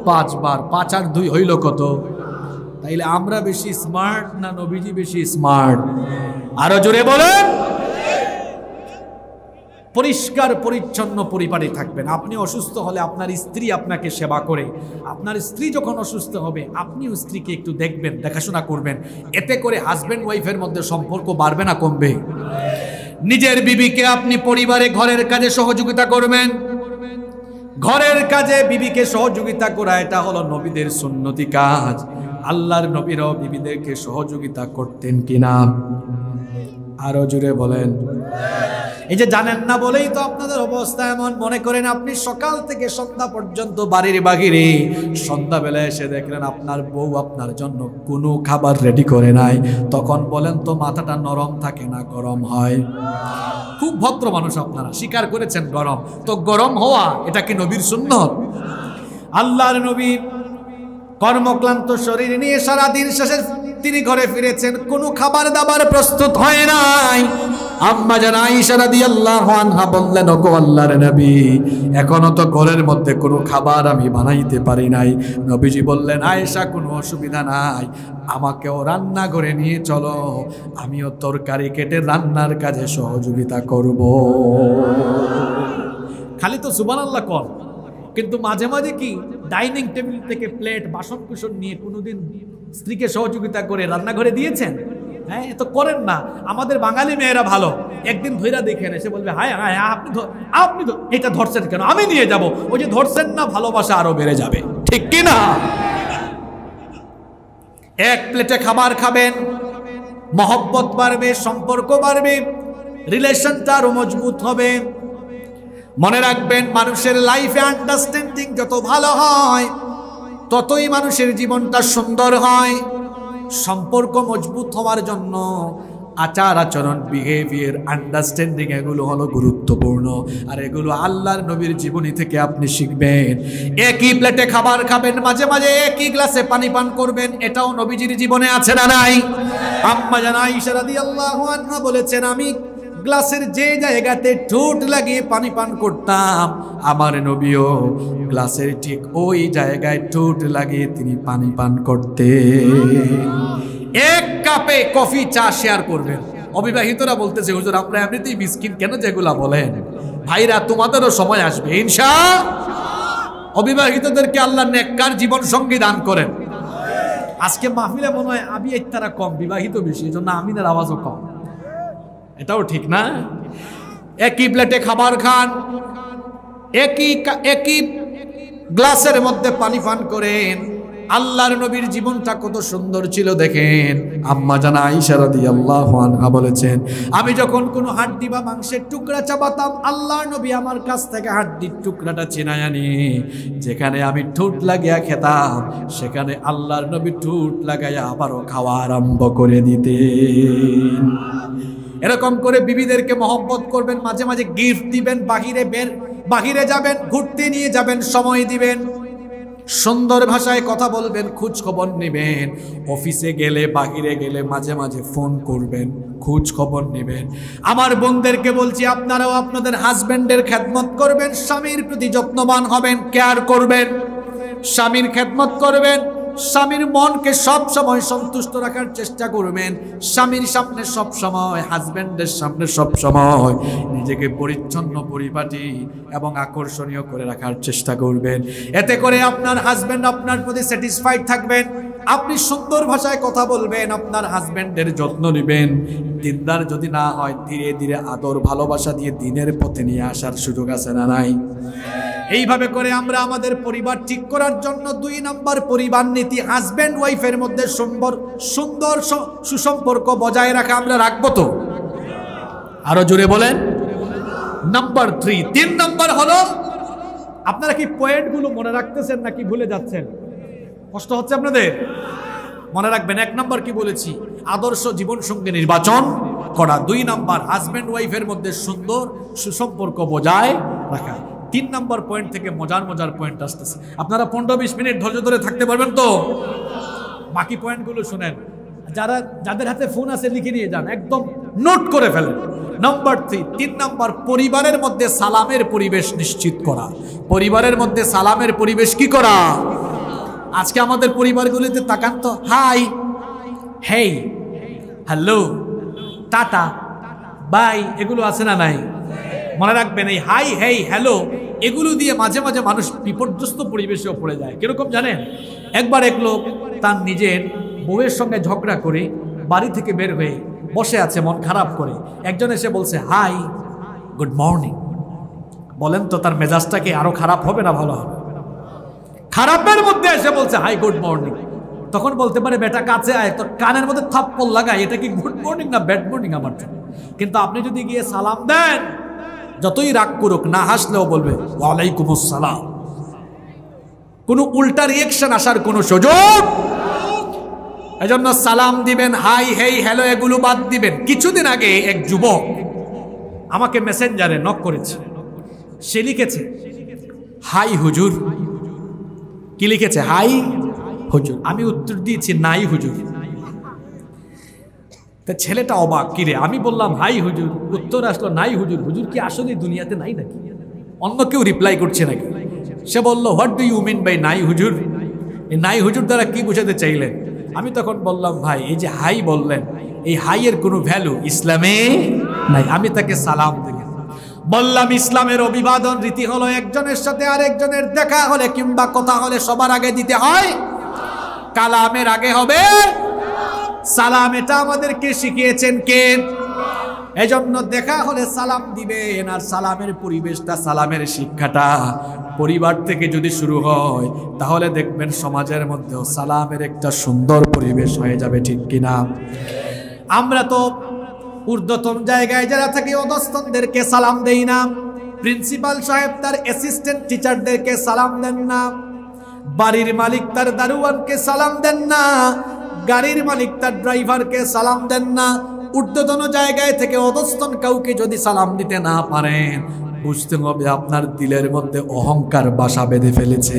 5 বার। 5 আর 2 হইল কত? তাইলে আমরা বেশি স্মার্ট না নবীজি বেশি স্মার্ট? আরো জোরে বলেন। পরিষ্কার পরিচ্ছন্ন পরিপাটি থাকবেন। আপনি অসুস্থ হলে আপনার স্ত্রী আপনাকে সেবা করে, আপনার স্ত্রী যখন অসুস্থ হবে আপনিও স্ত্রীকে একটু দেখবেন, দেখাশোনা করবেন। এতে করে হাজব্যান্ড ওয়াইফের মধ্যে সম্পর্ক বাড়বে না কমবে? নিজের বিবিকে আপনি পরিবারে ঘরের কাজে সহযোগিতা করবেন। ঘরের কাজে বিবিকে সহযোগিতা করা এটা হলো নবীদের সুন্নতি কাজ। আল্লাহর নবীরাও বিবিদেরকে সহযোগিতা করতেন কিনা? আরো জোরে বলেন। এই যে জানেন না বলেই তো আপনাদের অবস্থা এমন। মনে করেন আপনি সকাল থেকে সন্ধ্যা পর্যন্ত বাড়ির বাহিরে, সন্ধ্যাবেলা এসে দেখলেন আপনার বউ আপনার জন্য কোনো খাবার রেডি করে নাই, তখন বলেন তো মাথাটা নরম থাকে না গরম হয়? খুব ভদ্র মানুষ আপনারা, স্বীকার করেছেন গরম। তো গরম হওয়া এটা কি নবীর সুন্নত? আল্লাহর নবী কর্মক্লান্ত শরীর নিয়ে সারাদিন শেষে তিনি ঘরে ফিরেছেন, কোনো খাবার দাবার প্রস্তুত হয় নাই। আম্মা জান আয়েশা রাদিয়াল্লাহু আনহা বললেন, ওগো আল্লাহর নবী, এখনো তো ঘরের মধ্যে কোনো খাবার আমি বানাইতে পারি নাই। নবীজি বললেন, আয়েশা কোনো অসুবিধা নাই, আমাকেও রান্নাঘরে নিয়ে চলো, আমিও তরকারি কেটে রান্নার কাজে সহযোগিতা করব। খালি তো সুবহানাল্লাহ কর, কিন্তু মাঝে মাঝে কি ডাইনিং টেবিল থেকে প্লেট বাসন কুসন নিয়ে কোনোদিন স্ত্রীকে সহযোগিতা করে রান্নাঘরে দিয়েছেন? হ্যাঁ, এ তো করেন না। আমাদের বাঙালি মেয়েরা ভালো, একদিন ধইরা দেখেন, এসে বলবে হায় হায় আপনি তো এটা ধরছেন কেন, আমি নিয়ে যাব। ওই যে ধরছেন না, ভালোবাসা আরো বেড়ে যাবে, ঠিক কি না? এক প্লেটে খাবার খাবেন, মহব্বত বাড়বে, সম্পর্ক বাড়বে, রিলেশনটা আরো মজবুত হবে। মনে রাখবেন, মানুষের লাইফে আন্ডারস্ট্যান্ডিং যত ভালো হয় ততই মানুষের জীবনটা সুন্দর হয়। সম্পর্ক মজবুত হওয়ার জন্য আচার আচরণ, বিহেভিয়ার, আন্ডারস্ট্যান্ডিং এগুলো হলো গুরুত্বপূর্ণ। আর এগুলো আল্লাহর নবীর জীবনী থেকে আপনি শিখবেন। একই প্লেটে খাবার খাবেন, মাঝে মাঝে একই গ্লাসে পানি পান করবেন, এটাও নবীজির জীবনে আছে না নাই? আম্মা জান আয়েশা রাদিয়াল্লাহু আনহা বলেছেন, আমি গ্লাসের যে জায়গাতে ঠোঁট লাগিয়ে পানি পান করতাম, আমার নবীও গ্লাসের ঠিক ওই জায়গায় ঠোঁট লাগিয়ে তিনি পানি পান করতেন। এক কাপে কফি চা শেয়ার করবেন। অবিবাহিতরা বলতেছে, হুজুর আমরা এমনিতেই মিসকিন, কেন যেগুলা বলেন? ভাইরা, তোমাদেরও সময় আসবে ইনশাআল্লাহ। অবিবাহিতদেরকে আল্লাহ নেককার জীবন সঙ্গী দান করেন। আজকে মাহফিলে মনে হয় আমি তারা কম, বিবাহিত বেশি, এই জন্য আমিনের আওয়াজও কম। এটাও ঠিক না? একই প্লেটে খাবার খান, একই গ্লাসের মধ্যে পানি পান করেন। আল্লাহর নবীর জীবনটা কত সুন্দর ছিল দেখেন। আম্মা জান আয়েশা রাদিয়াল্লাহু আনহা বলেছেন, আমি যখন কোনো হাড্ডি বা মাংসের টুকরা চাবাতাম, আল্লাহর নবী আমার কাছ থেকে হাড্ডির টুকরাটা ছিনায় আনি, যেখানে আমি ঠোঁট লাগিয়া খেতাম সেখানে আল্লাহর নবী ঠোঁট লাগাইয়া আবারও খাওয়া আরম্ভ করে দিতেন। এরকম করে বিবিদেরকে মহব্বত করবেন, মাঝে মাঝে গিফট দিবেন, বাহিরে যাবেন, ঘুরতে নিয়ে যাবেন, সময় দিবেন, সুন্দর ভাষায় কথা বলবেন, খোঁজ খবর নেবেন। অফিসে গেলে, বাহিরে গেলে মাঝে মাঝে ফোন করবেন, খোঁজ খবর নেবেন। আমার বোনদেরকে বলছি, আপনারাও আপনাদের হাজবেন্ডের খেদমত করবেন, স্বামীর প্রতি যত্নবান হবেন, কেয়ার করবেন, স্বামীর খেদমত করবেন, স্বামীর মনকে সব সময় সন্তুষ্ট রাখার চেষ্টা করবেন, স্বামীর সামনে সব সময়, হাজবেন্ডের সামনে সব সময় নিজেকে পরিচ্ছন্ন, পরিপাটি এবং আকর্ষণীয় করে রাখার চেষ্টা করবেন। এতে করে আপনার হাজবেন্ড আপনার প্রতি স্যাটিসফাইড থাকবেন। আপনি সুন্দর ভাষায় কথা বলবেন, আপনার হাজবেন্ডের যত্ন নেবেন। দিনদার যদি না হয়, ধীরে ধীরে আদর ভালোবাসা দিয়ে দিনের পথে নিয়ে আসার সুযোগ আছে না নাই? এইভাবে করে আমরা আমাদের পরিবার ঠিক করার জন্য 2 নম্বর পরিবার নীতি, হাজব্যান্ড ওয়াইফের মধ্যে সুন্দর সুসম্পর্ক বজায় রাখা আমরা রাখবো তো? আরো জোরে বলেন। নাম্বার 3 নম্বর হলো, আপনারা কি পয়েন্টগুলো মনে রাখতেছেন নাকি ভুলে যাচ্ছেন? কষ্ট হচ্ছে আপনাদের? মনে রাখবেন, 1 নম্বর কি বলেছি? আদর্শ জীবন সঙ্গী নির্বাচন করা। 2 নম্বর হাজব্যান্ড ওয়াইফের মধ্যে সুন্দর সুসম্পর্ক বজায় রাখা। 3 নম্বর পয়েন্ট থেকে মজার মজার পয়েন্ট আসতেছে। আপনারা 15-20 মিনিট ধৈর্য ধরে থাকতে পারবেন তো? বাকি পয়েন্টগুলো শুনেন। যাদের হাতে ফোন আছে লিখে নিয়ে যান, একদম নোট করে ফেলেন। নাম্বার 3 নম্বর, পরিবারের মধ্যে সালামের পরিবেশ নিশ্চিত করা। পরিবারের মধ্যে সালামের পরিবেশ কি করা? আজকে আমাদের পরিবারগুলিতে তাকান তো, hi, hey, hello, tata, bye, এগুলো আছে না নাই? মনে রাখবেন, এই হাই, হেই, হ্যালো এগুলো দিয়ে মাঝে মাঝে মানুষ বিপর্যস্ত পরিবেশেও পড়ে যায়। কিরকম জানেন? একবার এক লোক তার নিজের বউয়ের সঙ্গে ঝগড়া করে বাড়ি থেকে বের হয়ে বসে আছে মন খারাপ করে। একজন এসে বলছে হাই, গুড মর্নিং। বলেন তো তার মেজাজটাকে আরো খারাপ হবে না ভালো হবে? খারাপের মধ্যে এসে বলছে হাই, গুড মর্নিং। তখন বলতে পারে বেটা কাছে আয়, তোর কানের মধ্যে থাপ্পড় লাগাই, এটা কি গুড মর্নিং না ব্যাড মর্নিং আমার জন্য? কিন্তু আপনি যদি গিয়ে সালাম দেন, যতই রাগ করুক, না হাসলেও বলবে ওয়ালাইকুম আসসালাম। কোনো উল্টা রিয়েকশন আসার কোনো সুযোগ। এজন্য সালাম দিবেন, হাই, হেই, হ্যালো এগুলো বাদ দিবেন। কিছুদিন আগে এক যুবক আমাকে মেসেঞ্জারে নক করেছে। সে লিখেছে হাই হুজুর। কি লিখেছে? হাই হুজুর। আমি উত্তর দিয়েছি নাই হুজুর। তা ছেলেটা অবাক, কিরে? আমি বললাম হাই হুজুর, উত্তর আসলো নাই হুজুর। হুজুর কি আসলে দুনিয়াতে নাই নাকি? অন্য কেউ রিপ্লাই করছে নাকি? সে বলল what do you mean by নাই হুজুর? এই নাই হুজুর দ্বারা কি বোঝাতে চাইলেন? আমি তখন বললাম ভাই, এই যে হাই বললেন, এই হাইয়ের কোনো ভ্যালু ইসলামে নাই। আমি তাকে সালাম দিলাম, বললাম ইসলামের অভিবাদন রীতি হলো একজনের সাথে আরেকজনের দেখা হলে কিংবা কথা হলে সবার আগে দিতে হয় কালামের আগে হবে সালাম। এটা আমাদেরকে শিখিয়েছেন কে? এজন্য দেখা হলে সালাম দিবেন। আর সালামের পরিবেশটা, সালামের শিক্ষাটা পরিবার থেকে যদি শুরু হয়, তাহলে দেখবেন সমাজের মধ্যেও সালামের একটা সুন্দর পরিবেশ হয়ে যাবে। ঠিক কিনা? আমরা তো ঊর্ধ্বতন জায়গায় যারা থাকি অধস্তনদেরকে সালাম দেই না। প্রিন্সিপাল সাহেব তার অ্যাসিস্ট্যান্ট টিচারদেরকে সালাম দেন না। বাড়ির মালিক তার দারোয়ানকে সালাম দেন না। গাড়ির মালিক তার ড্রাইভারকে সালাম দেন না। ঊর্ধ্বতন জায়গায় থেকে অধস্তন কাউকে যদি সালাম দিতে না পারেন, বুঝতে হবে আপনার দিলের মধ্যে অহংকার বাসা বেঁধে ফেলেছে।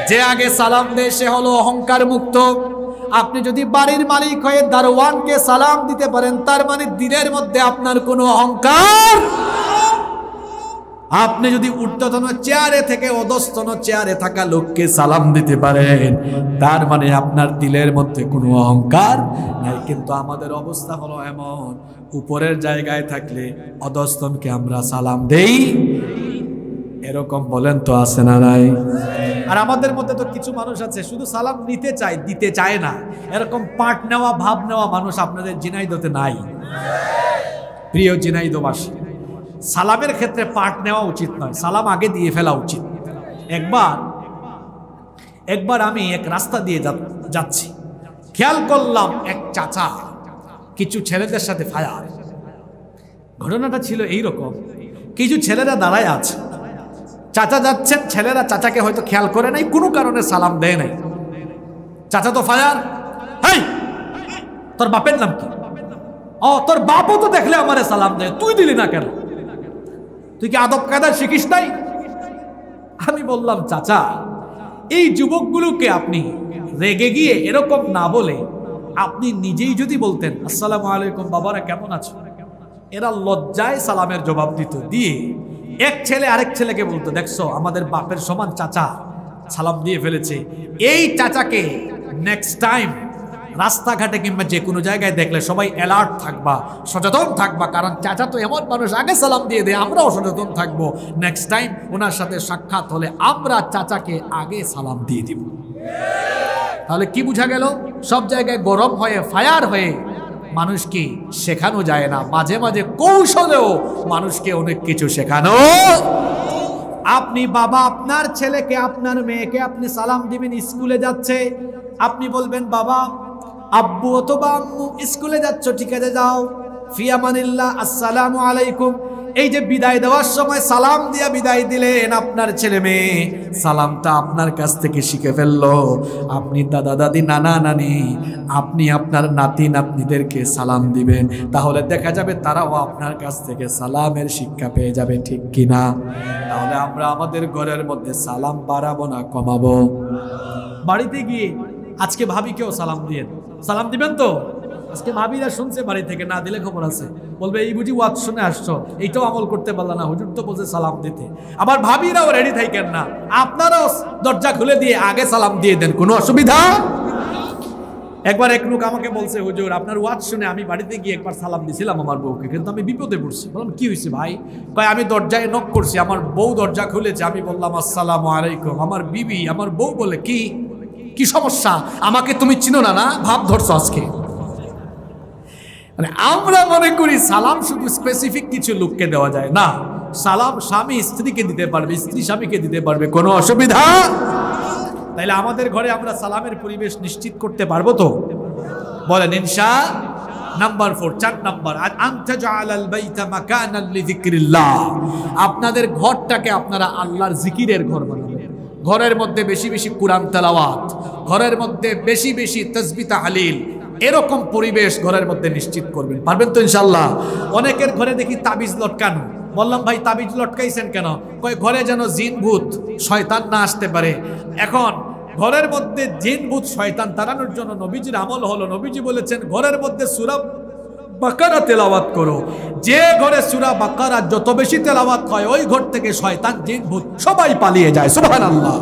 যে আগে সালাম দেয় সে হলো অহংকার মুক্ত। আপনি যদি বাড়ির মালিক হয়ে দারোয়ানকে সালাম দিতে পারেন, তার মানে দিলের মধ্যে আপনার কোনো অহংকার। আপনি যদি ঊর্ধ্বতন চেয়ারে থেকে অধস্তন চেয়ারে থাকা লোককে সালাম দিতে পারেন, তার মানে আপনার দিলের মধ্যে কোনো অহংকার নাই। কিন্তু আমাদের অবস্থা হলো এমন, উপরের জায়গায় থাকলে অধস্তনকে আমরা সালাম দেই। এরকম বলেন তো আছে না নাই? আর আমাদের মধ্যে তো কিছু মানুষ আছে শুধু সালাম নিতে চায়, দিতে চায় না। এরকম পাঠ নেওয়া, ভাব নেওয়া মানুষ আপনাদের ঝিনাইদহতে নাই? প্রিয় ঝিনাইদহবাসী, সালামের ক্ষেত্রে পাঠ নেওয়া উচিত নয়, সালাম আগে দিয়ে ফেলা উচিত। একবার আমি এক রাস্তা দিয়ে যাচ্ছি, খেয়াল করলাম এক চাচা কিছু ছেলেদের সাথে ফায়ার। ঘটনাটা ছিল এইরকম, কিছু ছেলেরা দাঁড়ায় আছে, চাচা যাচ্ছেন, ছেলেরা চাচাকে হয়তো খেয়াল করে নাই, কোনো কারণে সালাম দেয় নাই। চাচা তো ফায়ার, হেই তোর বাপের নাম কি? ও তোর বাপও তো দেখলে আমারে সালাম দেয়, তুই দিলি না কেন? তুই কি আদব কায়দা শিখিস নাই? আমি বললাম চাচা, এই যুবকগুলোকে আপনি রেগে গিয়ে এরকম না বলে আপনি নিজেই যদি বলতেন আসসালামু আলাইকুম বাবারা কেমন আছো, এরা লজ্জায় সালামের জবাব দিত। দিয়ে এক ছেলে আরেক ছেলেকে বলতো দেখছো আমাদের বাপের সমান চাচা সালাম দিয়ে ফেলেছে। এই চাচাকে নেক্সট টাইম রাস্তাঘাটে কিংবা যে কোনো জায়গায় দেখলে সবাই অ্যালার্ট থাকবা, সচেতন থাকবা, কারণ চাচা তো এমন মানুষ আগে সালাম দিয়ে দেয়। আমরাও সচেতন থাকবো, নেক্সট টাইম ওনার সাথে সাক্ষাৎ হলে আমরা চাচাকে আগে সালাম দিয়ে দিব। তাহলে কি বোঝা গেল? সব জায়গায় গরম হয়ে ফায়ার হয়ে মানুষকে শেখানো যায় না, মাঝে মাঝে কৌশলেও মানুষকে অনেক কিছু শেখানো। আপনি বাবা আপনার ছেলেকে, আপনার মেয়েকে আপনি সালাম দিবেন, স্কুলে যাচ্ছে, আপনি বলবেন বাবা, আব্বু অথবা আম্মু স্কুলে যাচ্ছ, ঠিক আছে যাও, ফি আমানিল্লাহ, আসসালামু আলাইকুম। এই যে বিদায় দেওয়ার সময় সালাম দিয়া বিদায় দিলেন, আপনার ছেলে মেয়ে সালামটা আপনার কাছ থেকে শিখে ফেললো। আপনি দাদা দাদি নানা নানি, আপনি আপনার নাতি নাতনিদেরকে সালাম দিবেন, তাহলে দেখা যাবে তারাও আপনার কাছ থেকে সালামের শিক্ষা পেয়ে যাবে, ঠিক কিনা? তাহলে আমরা আমাদের ঘরের মধ্যে সালাম বাড়াবো না কমাবো? বাড়িতে গিয়ে আজকে ভাবিকেও সালাম দিয়েন, সালাম দিবেন তো? আজকে ভাবিরা শুনছে বাড়ি থেকে, না দিলে খবর আছে, বলবে এই বুঝি ওয়াজ শুনে আসছো, এইটাও আমল করতে পারলা না, হুজুর তো বলছে সালাম দিতে। আবার ভাবিরাও রেডি থাকেন না, আপনারাও দরজা খুলে দিয়ে আগে সালাম দিয়ে দেন, কোনো অসুবিধা। একবার এক লোক আমাকে বলছে, হুজুর আপনার ওয়াজ শুনে আমি বাড়িতে গিয়ে একবার সালাম দিয়েছিলাম আমার বউকে, কিন্তু আমি বিপদে পড়ছি। বললাম কি হয়েছে ভাই? কয় আমি দরজায় নক করছি, আমার বউ দরজা খুলেছে, আমি বললাম আসসালামু আলাইকুম, আমার বিবি আমার বউ বলে কি কি সমস্যা, আমাকে তুমি চিনো না, না ভাব ধরছো আজকে। মানে আমরা মনে করি সালাম শুধু স্পেসিফিক কিছু লোককে দেওয়া যায় না, সালাম স্বামী স্ত্রীকে দিতে পারবে, স্ত্রী স্বামীকে দিতে পারবে, কোনো অসুবিধা। তাইলে আমাদের ঘরে আমরা সালামের পরিবেশ নিশ্চিত করতে পারবো তো? বলেন ইনশা। নাম্বার 4, 4 নাম্বার, আনতা জাআলাল বাইতা মাকানাল লিযিকরিল্লাহ। আপনাদের ঘরটাকে আপনারা আল্লাহর জিকিরের ঘর বানাবেন। ঘরের মধ্যে বেশি বেশি কোরআন তেলাওয়াত, ঘরের মধ্যে বেশি বেশি তাসবিহ তাহলিল, এরকম পরিবেশ ঘরের মধ্যে নিশ্চিত করবেন। পারবেন তো ইনশাআল্লাহ? অনেকের ঘরে দেখি তাবিজ লটকানো। বললাম ভাই তাবিজ লটকাইছেন কেন? কয় ঘরে যেন জিন ভূত শয়তান না আসতে পারে। এখন ঘরের মধ্যে জিন ভূত শয়তান তাড়ানোর জন্য নবীজির আমল হলো, নবীজি বলেছেন ঘরের মধ্যে সূরা বাকারা তেলাওয়াত করো। যে ঘরে সূরা বাকারা যত বেশি তেলাওয়াত হয়, ওই ঘর থেকে শয়তান জিন ভূত সবাই পালিয়ে যায়। সুবহানাল্লাহ।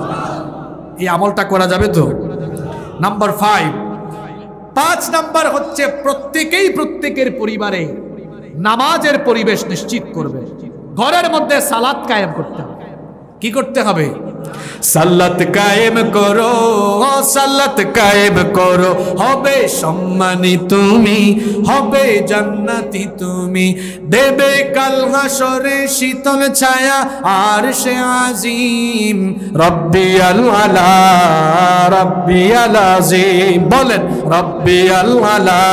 এই আমলটা করা যাবে তো? নাম্বার 5 নাম্বার হচ্ছে প্রত্যেকের পরিবারে নামাজের পরিবেশ নিশ্চিত করবে। ঘরের মধ্যে সালাত কায়েম করতে হবে। কি করতে হবে? সালাত কায়েম করো, সালাত কায়েম করো, হবে সম্মানী তুমি, হবে জান্নাতি তুমি, দেবে কাল হাসরে শীতল ছায়া আরশে আজিম, রব্বিয়াল আলা রব্বিয়াল আজিম। বলেন রব্বিয়াল আলা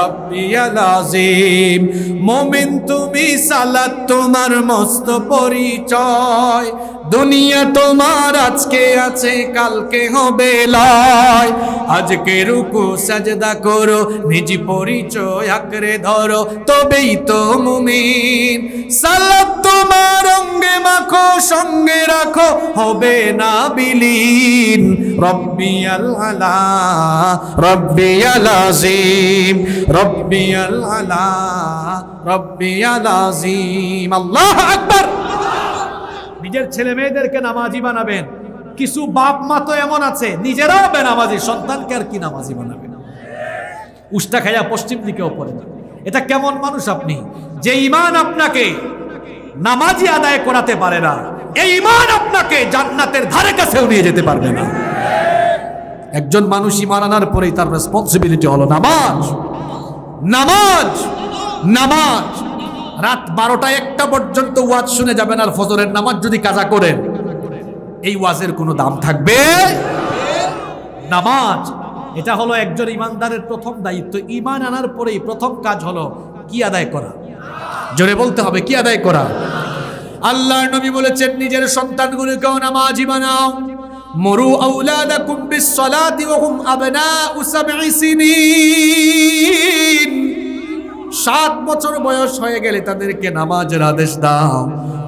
রব্বিয়াল আজিম। মুমিন তুমি, সালাত তোমার মস্ত পরিচয়, দুনিয়া তোমার আজকে আছে কালকে হবে লয়, আজকে রুকু সাজদা করো, নিজ পরিচয় আঁকড়ে ধরো, তবেই তো মুমিন। সালাত তোমার অঙ্গে মাখো, সঙ্গে রাখো, হবে না বিলীন, রব্বিয়াল আলা রব্বিয়াল আজিম, রব্বিয়াল আলা রব্বিয়াল আজিম। আল্লাহু আকবার। নিজের ছেলে মেয়েদেরকে নামাজি বানাবেন। কিছু বাপ মা তো এমন আছে নিজেরাও বেনামাজি, সন্তানকে আর কি নামাজি বানাবেন? উষ্টা খাইয়া পশ্চিম দিকেও পড়ে না। এটা কেমন মানুষ আপনি, যে ঈমান আপনাকে নামাজি আদায় করাতে পারে না, এই ঈমান আপনাকে জান্নাতের ধারে কাছেও নিয়ে যেতে পারবে না। একজন মানুষ ঈমান আনার পরেই তার রেসপন্সিবিলিটি হলো নামাজ, নামাজ, নামাজ। রাত 12টা-1টা পর্যন্ত ওয়াজ শুনে যাবেন, আর ফজরের নামাজ যদি কাজা করেন, এই ওয়াজের কোনো দাম থাকবে? নামাজ, এটা হলো একজন ইমানদারের প্রথম দায়িত্ব। ঈমান আনার পরেই প্রথম কাজ হলো কি আদায় করা? জোরে বলতে হবে, কি আদায় করা? আল্লাহর নবী বলেছেন নিজের সন্তানগুলোকেও নামাজি বানাও। মুরু আওলাদাকুম বিস-সালাতি ওয়া হুম আবনাউ 7 সিনিন। 7 বছর বয়স হয়ে গেলে তাদেরকে নামাজের আদেশ দাও,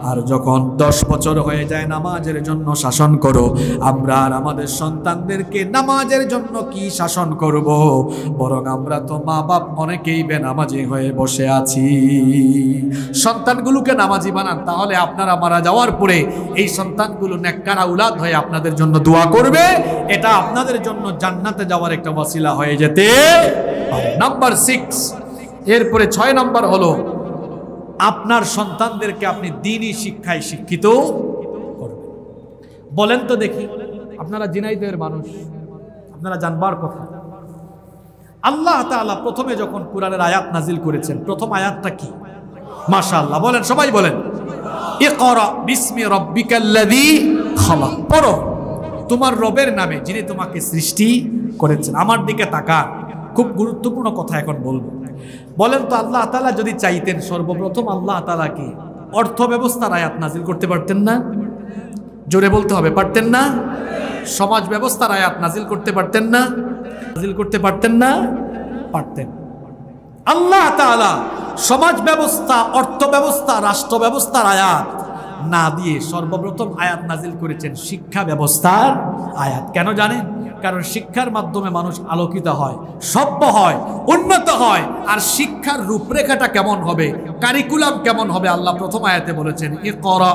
আর যখন 10 বছর হয়ে যায় নামাজের জন্য শাসন করো। আমরা আর আমাদের সন্তানদেরকে নামাজের জন্য কি শাসন করব? বরং আমরা তো মা বাপ অনেকেই বেনামাজি হয়ে বসে আছি। সন্তানগুলোকে নামাজি বানান, তাহলে আপনারা মারা যাওয়ার পরে এই সন্তানগুলো নেককার আওলাদ হয়ে আপনাদের জন্য দোয়া করবে। এটা আপনাদের জন্য জান্নাতে যাওয়ার একটা ওয়াসিলা হয়ে যেতে পারে। নাম্বার 6, এরপরে 6 নাম্বার হলো আপনার সন্তানদেরকে আপনি দ্বীনি শিক্ষায় শিক্ষিত করবেন। বলেন তো দেখি, আপনারা ঝিনাইদহের মানুষ, আপনারা জানবার কথা, আল্লাহ তাআলা প্রথমে যখন কুরআনের আয়াত নাজিল করেছেন, প্রথম আয়াতটা কি? মাশাআল্লাহ বলেন, সবাই বলেন ইকরা বিসমি রাব্বিকাল্লাযী খালাক। পড়ো তোমার রবের নামে যিনি তোমাকে সৃষ্টি করেছেন। আমার দিকে তাকান, খুব গুরুত্বপূর্ণ কথা এখন বলবো। বলেন তো আল্লাহ তাআলা যদি চাইতেন সর্বপ্রথম আল্লাহ তাআলা কি অর্থ ব্যবস্থার আয়াত নাজিল করতে পারতেন না? জোরে বলতে হবে, পারতেন না? সমাজ ব্যবস্থার আয়াত নাজিল করতে পারতেন না? নাজিল করতে পারতেন না? পারতেন। আল্লাহ তাআলা সমাজ ব্যবস্থা, অর্থ ব্যবস্থা, রাষ্ট্র ব্যবস্থার আয়াত না দিয়ে সর্বপ্রথম আয়াত নাজিল করেছেন শিক্ষা ব্যবস্থার আয়াত। কেন জানেন? কারণ শিক্ষার মাধ্যমে মানুষ আলোকিত হয়, সভ্য হয়, উন্নত হয়। আর শিক্ষার রূপরেখাটা কেমন হবে, কারিকুলাম কেমন হবে, আল্লাহ প্রথম আয়াতে বলেছেন ইকরা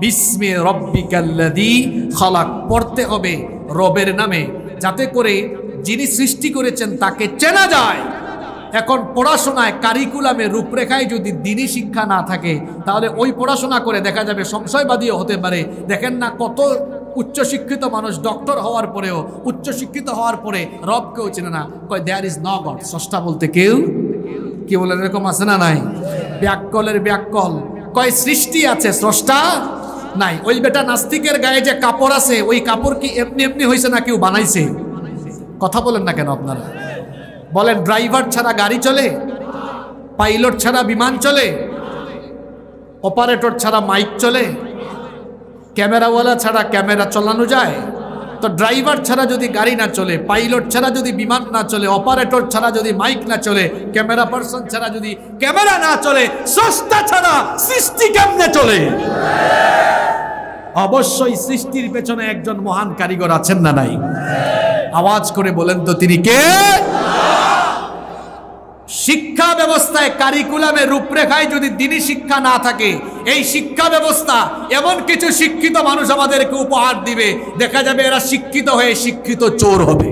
বিস্মি রব্বিকাল্লাযী খালাক। পড়তে হবে রবের নামে, যাতে করে যিনি সৃষ্টি করেছেন তাকে চেনা যায়। এখন পড়াশোনায়, কারিকুলামে, রূপরেখায় যদি দ্বীনি শিক্ষা না থাকে, তাহলে ওই পড়াশোনা করে দেখা যাবে সংশয়বাদীও হতে পারে। দেখেন না কত উচ্চশিক্ষিত মানুষ ডক্টর হওয়ার পরেও, উচ্চশিক্ষিত হওয়ার পরে রবকেও চেনে না। কয় দেয়ার ইজ নো গড, স্রষ্টা বলতে কেউ কি বলেন, এরকম আছে না নাই? ব্যাককলের ব্যাককল কয় সৃষ্টি আছে, স্রষ্টা নাই। ওই বেটা নাস্তিকের গায়ে যে কাপড় আছে, ওই কাপড় কি এমনি এমনি হয়েছে না কেউ বানাইছে? কথা বলেন না কেন আপনারা? বলেন ড্রাইভার ছাড়া গাড়ি চলে? পাইলট ছাড়া বিমান চলে? অপারেটর ছাড়া মাইক চলে? ক্যামেরাওয়ালা ছাড়া ক্যামেরা চালানো যায়? তো ড্রাইভার ছাড়া যদি গাড়ি না চলে, পাইলট ছাড়া যদি বিমান না চলে, অপারেটর ছাড়া যদি মাইক না চলে, ক্যামেরা পার্সন ছাড়া যদি ক্যামেরা না চলে, স্রষ্টা ছাড়া সৃষ্টি কেমনে চলে? অবশ্যই সৃষ্টির পেছনে একজন মহান কারিগর আছেন না নাই? আওয়াজ করে বলেন তো তিনি কে? শিক্ষা ব্যবস্থায়, কারিকুলামে, রূপরেখায় যদি দ্বীনি শিক্ষা না থাকে, এই শিক্ষা ব্যবস্থা এমন কিছু শিক্ষিত মানুষ আমাদেরকে উপহার দিবে, দেখা যাবে এরা শিক্ষিত হয়ে শিক্ষিত চোর হবে,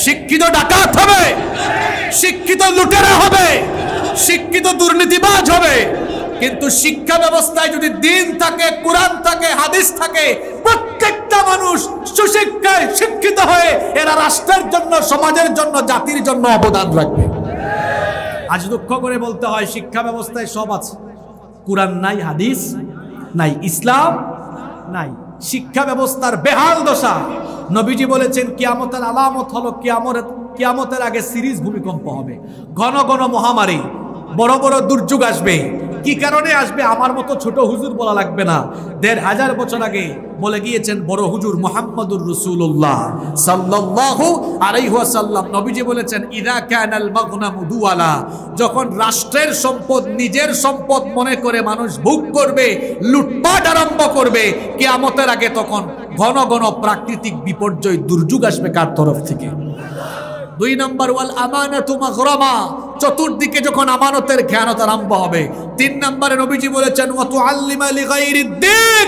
শিক্ষিত ডাকাত হবে, শিক্ষিত লুটেরা হবে, শিক্ষিত দুর্নীতিবাজ হবে। কিন্তু শিক্ষা ব্যবস্থায় যদি দ্বীন থাকে, কোরআন থাকে, হাদিস থাকে, প্রত্যেকটা মানুষ সুশিক্ষায় শিক্ষিত হয়ে এরা রাষ্ট্রের জন্য, সমাজের জন্য, জাতির জন্য অবদান রাখবে। আজ দুঃখ করে বলতে হয় শিক্ষা ব্যবস্থায় সব আছে, কোরআন নাই, হাদিস নাই, ইসলাম নাই। শিক্ষা ব্যবস্থার বেহাল দশা। নবীজি বলেছেন কিয়ামতের আলামত হলো কিয়ামতের আগে সিরিজ ভূমিকম্প হবে, ঘন ঘন মহামারী, বড় বড় দুর্যোগ আসবে। কি কারণে আসবে আমার মতো ছোট হুজুর বলা লাগবে না। ১৫০০ বছর আগে বলে গিয়েছেন বড় হুজুর মুহাম্মদুর রাসূলুল্লাহ সাল্লাল্লাহু আলাইহি ওয়াসাল্লাম। নবীজি বলেছেন ইযা কানাল মাগনামু দুওয়ালা, যখন রাষ্ট্রের সম্পদ নিজের সম্পদ মনে করে মানুষ ভোগ করবে, লুটপাট আরম্ভ করবে কিয়ামতের আগে, তখন ঘন ঘন প্রাকৃতিক বিপর্যয়, দুর্যোগ আসবে কার তরফ থেকে? ২ নম্বর ওয়াল আমানাতু মাগরামা, চতুর্দিকে যখন আমানতের খেয়ানত আরম্ভ হবে। ৩ নম্বরে নবীজি বলেছেন ওয়া তুআল্লিমা লিগাইরিদ্দিন,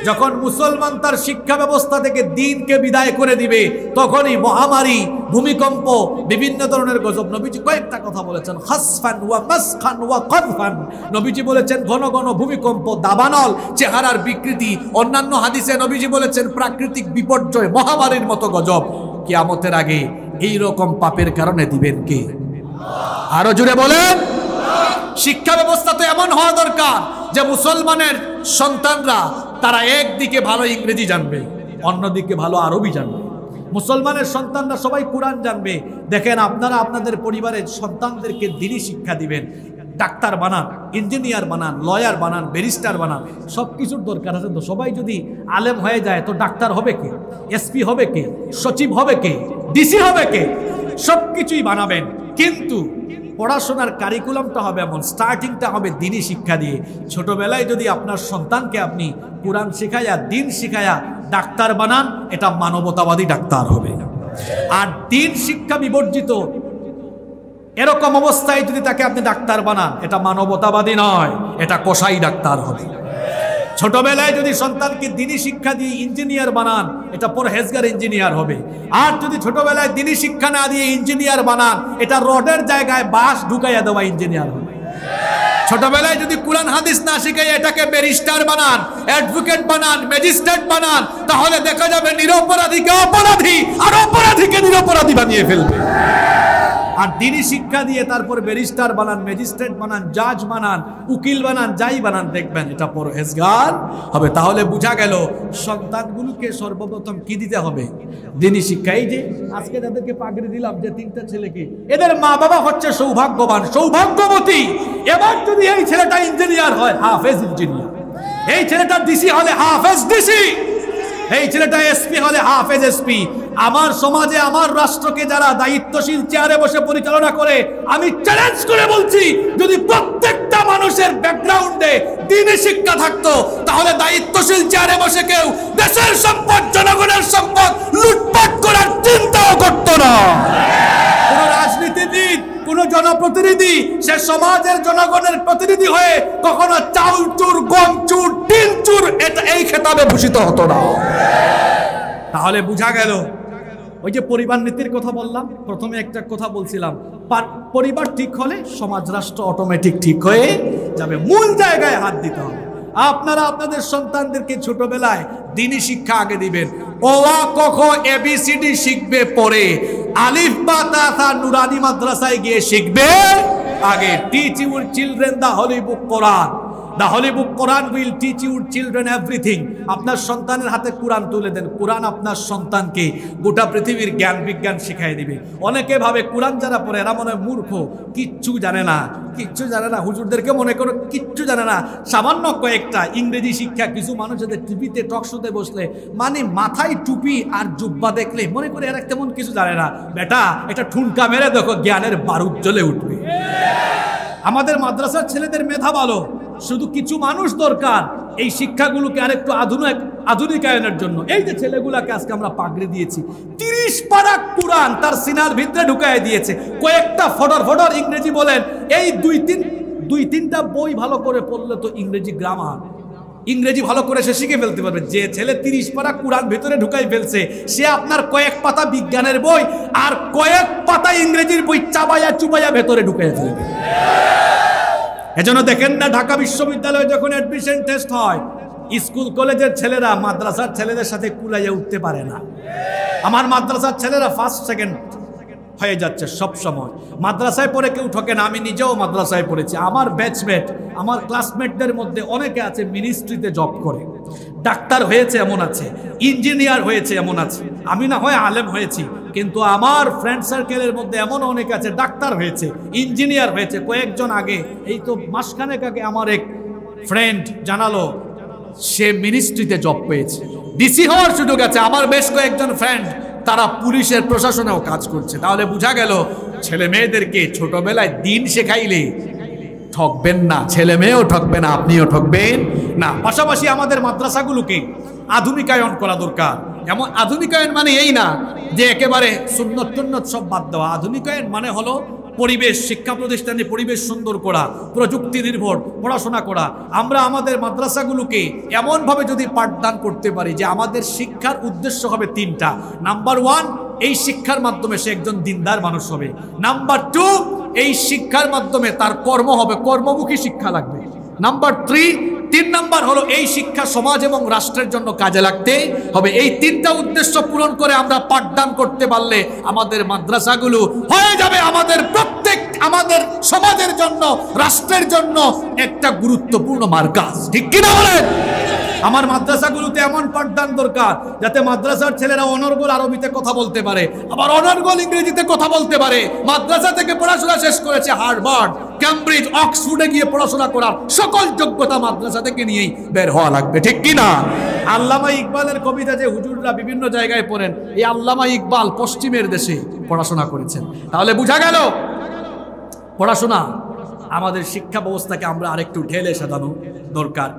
যখন মুসলমান তার শিক্ষা ব্যবস্থা থেকে দ্বীনকে বিদায় করে দিবে, তখনই মহামারী, ভূমিকম্প, বিভিন্ন ধরনের গজব। নবীজি কয়েকটা কথা বলেছেন, খাসফান ওয়া মাসখান ওয়া কযফান। নবীজি বলেছেন ঘন ঘন ভূমিকম্প, দাবানল, চেহারার বিকৃতি। অন্যান্য হাদিসে নবীজি বলেছেন প্রাকৃতিক বিপর্যয়, মহামারীর মতো গজব কিয়ামতের আগে এই রকম পাপের কারণে দিবেন কে? আরো জুড়ে বলেন। শিক্ষা ব্যবস্থা তো এমন হওয়া দরকার যে মুসলমানের সন্তানরা তারা একদিকে ভালো ইংরেজি জানবে, অন্যদিকে ভালো আরবি জানবে। মুসলমানের সন্তানরা সবাই কোরআন জানবে। দেখেন আপনারা আপনাদের পরিবারের সন্তানদেরকে দ্বীনি শিক্ষা দিবেন, ডাক্তার বানান, ইঞ্জিনিয়ার বানান, লয়ার বানান, ব্যারিস্টার বানান, সব কিছুর দরকার আছে। তো সবাই যদি আলেম হয়ে যায় তো ডাক্তার হবে কে? এসপি হবে কে? সচিব হবে কে? ডিসি হবে কে? সব কিছুই বানাবেন, কিন্তু পড়াশোনার কারিকুলামটা হবে এমন, স্টার্টিংটা হবে দ্বীনি শিক্ষা দিয়ে। ছোটবেলায় যদি আপনার সন্তানকে আপনি কোরআন শিখায়া, দ্বীন শিখায়া ডাক্তার বানান, এটা মানবতাবাদী ডাক্তার হবে। আর দ্বীন শিক্ষা বিবর্জিত এরকম অবস্থায় যদি তাকে আপনি ডাক্তার বানান, এটা মানবতাবাদী নয়, এটা কসাই ডাক্তার হবে। ছোটবেলায় যদি সন্তানকে দ্বীনি শিক্ষা দিয়ে ইঞ্জিনিয়ার বানান, এটা পরহেজগার ইঞ্জিনিয়ার হবে। আর যদি ছোটবেলায় দ্বীনি শিক্ষা না দিয়ে ইঞ্জিনিয়ার বানান, এটা রডের জায়গায় বাঁশ ঢুকাইয়া দেওয়া ইঞ্জিনিয়ার হবে। ছোটবেলায় যদি কোরআন হাদিস না শিখাই এটাকে ব্যারিস্টার বানান, অ্যাডভোকেট বানান, ম্যাজিস্ট্রেট বানান, তাহলে দেখা যাবে নিরপরাধীকে অপরাধী আর অপরাধীকে নিরপরাধী বানিয়ে ফেলবে। আর দিনই শিক্ষা দিয়ে তারপর ব্যারিস্টার বানান, ম্যাজিস্ট্রেট বানান, জাজ বানান, উকিল বানান, যাই বানান, দেখবেন এটা পরহেজগার হবে। তাহলে বোঝা গেল সন্তানগুলোকে সর্বপ্রথম কি দিতে হবে? দিনই শিক্ষা। এই যে আজকে যাদেরকে পাগড়ি দিলাম, যে 3টা ছেলেকে, এদের মা বাবা হচ্ছে সৌভাগ্যবান, সৌভাগ্যবতী। এবার যদি এই ছেলেটা ইঞ্জিনিয়ার হয়, হাফেজ ইঞ্জিনিয়ার; এই ছেলেটা ডিসি হলে হাফেজ ডিসি; এই ছেলেটা এসপি হলে হাফেজ এসপি। আমার সমাজে, আমার রাষ্ট্রকে যারা দায়িত্বশীল চেয়ারে বসে পরিচালনা করে, আমি চ্যালেঞ্জ করে বলছি, যদি প্রত্যেকটা মানুষের ব্যাকগ্রাউন্ডে দ্বীনি শিক্ষা থাকতো, তাহলে দায়িত্বশীল চেয়ারে বসে কেউ দেশের সম্পদ, জনগণের সম্পদ লুটপাট করার চিন্তাও করতো না। কোন রাজনীতিবিদ, কোন জনপ্রতিনিধি সে সমাজের জনগণের প্রতিনিধি হয়ে কখনো চাউল চুর, গম চুর, ডিম চুর এই খেতাবে ভূষিত হতো না। তাহলে বোঝা গেল, ওই যে পরিবার নীতির কথা বললাম, প্রথমে একটা কথা বলছিলাম, পরিবার ঠিক হলে সমাজ রাষ্ট্র অটোমেটিক ঠিক হয়ে যাবে। মূল জায়গায় হাত দিতে হবে। আপনারা আপনাদের সন্তানদেরকে ছোটবেলায় দ্বীনি শিক্ষা আগে দিবেন। অ আ ক খ ABCD শিখবে পরে, আলিফ বা তা থা নুরানি মাদ্রাসায় গিয়ে শিখবে আগে। Teach your children the holy book Quran. The Holy Book Quran will teach your children everything. আপনার সন্তানের হাতে কোরআন তুলে দেন। কোরআন আপনার সন্তানকে গোটা পৃথিবীর জ্ঞান বিজ্ঞান শিখাই দিবে। অনেকে ভাবে কোরআন যারা পড়ে এরা মনে হয় মূর্খ, কিচ্ছু জানে না, কিচ্ছু জানে না। হুজুরদেরকে মনে করো কিচ্ছু জানে না। সামান্য কয়েকটা ইংরেজি শিক্ষা, কিছু মানুষ যাদের টিভিতে টক শোতে বসলে মানে মাথায় টুপি আর জুব্বা দেখলে মনে করে এরা তেমন কিছু জানে না। বেটা, এটা ঠুনকা মেরে দেখো, জ্ঞানের বারুদ জ্বলে উঠবে। আমাদের মাদ্রাসার ছেলেদের মেধা ভালো, শুধু কিছু মানুষ দরকার এই শিক্ষাগুলোকে আরেকটু আধুনিকায়নের জন্য। এই যে ছেলেগুলাকে আজকে আমরা পাগড়ি দিয়েছি, 30 পারা কোরআন তার সিনার ভিতরে ঢুকায় দিয়েছে। কয়েকটা ফটর ইংরেজি বলেন, এই দুই তিনটা বই ভালো করে পড়লে তো ইংরেজি গ্রামার, ইংরেজি ভালো করে সে শিখে ফেলতে পারবে। যে ছেলে 30 পারা কোরআন ভিতরে ঢুকাই ফেলছে, সে আপনার কয়েক পাতা বিজ্ঞানের বই আর কয়েক পাতা ইংরেজির বই চাবাইয়া চুবাইয়া ভেতরে ঢুকাই ফেলবে। এজন্য দেখেন না, ঢাকা বিশ্ববিদ্যালয়ে যখন অ্যাডমিশন টেস্ট হয়, স্কুল কলেজের ছেলেরা মাদ্রাসার ছেলেদের সাথে কুলাইয়া উঠতে পারে না। আমার মাদ্রাসার ছেলেরা ফার্স্ট সেকেন্ড হয়ে যাচ্ছে সব সময়। মাদ্রাসায় পড়ে কেউ ঠকে না। আমি নিজেও মাদ্রাসায় পড়েছি। আমার ব্যাচমেট, আমার ক্লাসমেটদের মধ্যে অনেকে আছে মিনিস্ট্রিতে জব করে, ডাক্তার হয়েছে এমন আছে, ইঞ্জিনিয়ার হয়েছে এমন আছে। আমি না হয় আলেম হয়েছি, কিন্তু আমার ফ্রেন্ড সার্কেলের মধ্যে এমন অনেক আছে ডাক্তার হয়েছে, ইঞ্জিনিয়ার হয়েছে। কয়েকজন আগে, এই তো মাসখানেক আগে আমার এক ফ্রেন্ড জানালো সে মিনিস্ট্রিতে জব পেয়েছে, ডিসি হওয়ার সুযোগ আছে। আমার বেশ কয়েকজন ফ্রেন্ড তারা পুলিশের প্রশাসনেও কাজ করছে। তাহলে বোঝা গেল, ছেলে মেয়েদেরকে ছোটবেলায় দিন শেখাইলে ঠকবেন না, ছেলে মেয়েও ঠকবে না, আপনিও ঠকবেন না। পাশাপাশি আমাদের মাদ্রাসাগুলোকে আধুনিকায়ন করা দরকার। এমন আধুনিকায়ন মানে এই না যে একেবারে সুন্নত টুন্নত সব বাদ দেওয়া। আধুনিকায়ন মানে হলো পরিবেশ, শিক্ষা প্রতিষ্ঠানে পরিবেশ সুন্দর করা, প্রযুক্তি নির্ভর পড়াশোনা করা। আমরা আমাদের মাদ্রাসাগুলোকে এমনভাবে যদি পাঠদান করতে পারি যে আমাদের শিক্ষার উদ্দেশ্য হবে 3টা। নাম্বার 1, এই শিক্ষার মাধ্যমে সে একজন দিনদার মানুষ হবে। নাম্বার 2, এই শিক্ষার মাধ্যমে তার কর্ম হবে, কর্মমুখী শিক্ষা লাগবে। নাম্বার 3 নাম্বার হলো এই শিক্ষা সমাজ এবং রাষ্ট্রের জন্য কাজে লাগতে হবে। এই 3টা উদ্দেশ্য পূরণ করে আমরা পাঠদান করতে পারলে আমাদের মাদ্রাসাগুলো হয়ে যাবে আমাদের সমাজের জন্য, রাষ্ট্রের জন্য একটা গুরুত্বপূর্ণ মার্কাজ। ঠিক কিনা বলেন? আমার মাদ্রাসাগুলোতে এমন পাঠদান দরকার যাতে মাদ্রাসার ছেলেরা অনর্গল আরবিতে কথা বলতে পারে, আবার অনর্গল ইংরেজিতে কথা বলতে পারে। মাদ্রাসা থেকে পড়াশোনা শেষ করেছে, হার্ভার্ড, ক্যামব্রিজ, অক্সফোর্ডে গিয়ে পড়াশোনা করার সকল যোগ্যতা মাদ্রাসা থেকে নিয়েই বের হওয়া লাগবে। ঠিক কিনা? আল্লামা ইকবালের কবিতা যে হুজুররা বিভিন্ন জায়গায় পড়েন, এই আল্লামা ইকবাল পশ্চিমের দেশে পড়াশোনা করেছেন। তাহলে বোঝা গেল পড়াশোনা আমাদের শিক্ষা ব্যবস্থাকে আমরা আরেকটু ঢেলে সাজানো দরকার।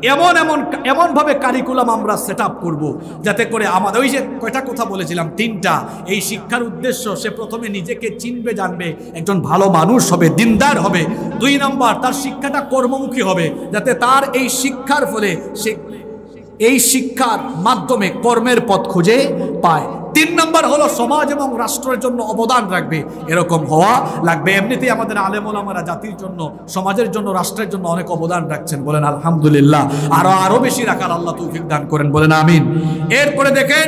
এমনভাবে কারিকুলাম আমরা সেট আপ করবো যাতে করে আমাদের ওই যে কয়টা কথা বলেছিলাম 3টা, এই শিক্ষার উদ্দেশ্য সে প্রথমে নিজেকে চিনবে, জানবে, একজন ভালো মানুষ হবে, দিনদার হবে। 2 নাম্বার, তার শিক্ষাটা কর্মমুখী হবে যাতে তার এই শিক্ষার ফলে সে এই শিক্ষার মাধ্যমে কর্মের পথ খুঁজে পায়। 3 নাম্বার হলো সমাজ এবং রাষ্ট্রের জন্য অবদান রাখবে, এরকম হওয়া লাগবে। এমনিতেই আমাদের আলেম ওলামারা জাতির জন্য, সমাজের জন্য, রাষ্ট্রের জন্য অনেক অবদান রাখছেন, বলেন আলহামদুলিল্লাহ। আরো বেশি রাখার আল্লাহ তৌফিক দান করেন, বলেন আমিন। এরপরে দেখেন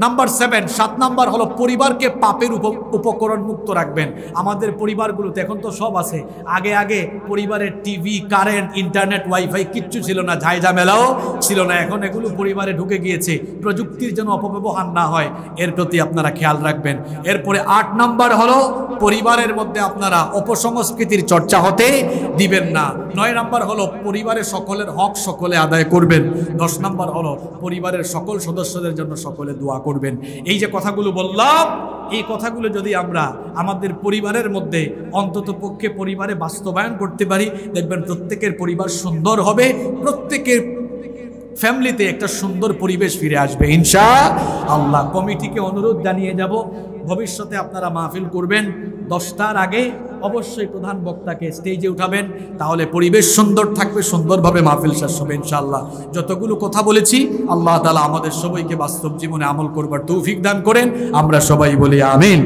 নাম্বার 7, 7 নাম্বার হলো পরিবারকে পাপের উপকরণ মুক্ত রাখবেন। আমাদের পরিবারগুলোতে এখন তো সব আছে, আগে আগে পরিবারের টিভি, কারেন্ট, ইন্টারনেট, ওয়াইফাই কিচ্ছু ছিল না, ঝামেলাও ছিল না। এখন এগুলো পরিবারে ঢুকে গিয়েছে, প্রযুক্তির যেন অপব্যবহার না হয় এর প্রতি আপনারা খেয়াল রাখবেন। এরপরে 8 নাম্বার হলো পরিবারের মধ্যে আপনারা অপসংস্কৃতির চর্চা হতে দিবেন না। 9 নাম্বার হলো পরিবারের সকলের হক সকলে আদায় করবেন। 10 নাম্বার হলো পরিবারের সকল সদস্যদের জন্য সকলে দোয়া করবেন। এই যে কথাগুলো বললাম, এই কথাগুলো যদি আমরা আমাদের পরিবারের মধ্যে অন্ততপক্ষে পরিবারে বাস্তবায়ন করতে পারি, দেখবেন প্রত্যেকের পরিবার সুন্দর হবে, প্রত্যেকের ফ্যামিলিতে একটা সুন্দর পরিবেশ ফিরে আসবে ইনশাআল্লাহ। কমিটিকে অনুরোধ জানিয়ে যাব, ভবিষ্যতে আপনারা মাহফিল করবেন 10টার আগে অবশ্যই প্রধান বক্তাকে স্টেজে উঠাবেন, তাহলে পরিবেশ সুন্দর থাকবে, সুন্দরভাবে মাহফিল শেষ হবে ইনশাআল্লাহ। যতগুলো কথা বলেছি আল্লাহ তাআলা আমাদের সবাইকে বাস্তব জীবনে আমল করবার তৌফিক দান করেন। আমরা সবাই বলি আমিন।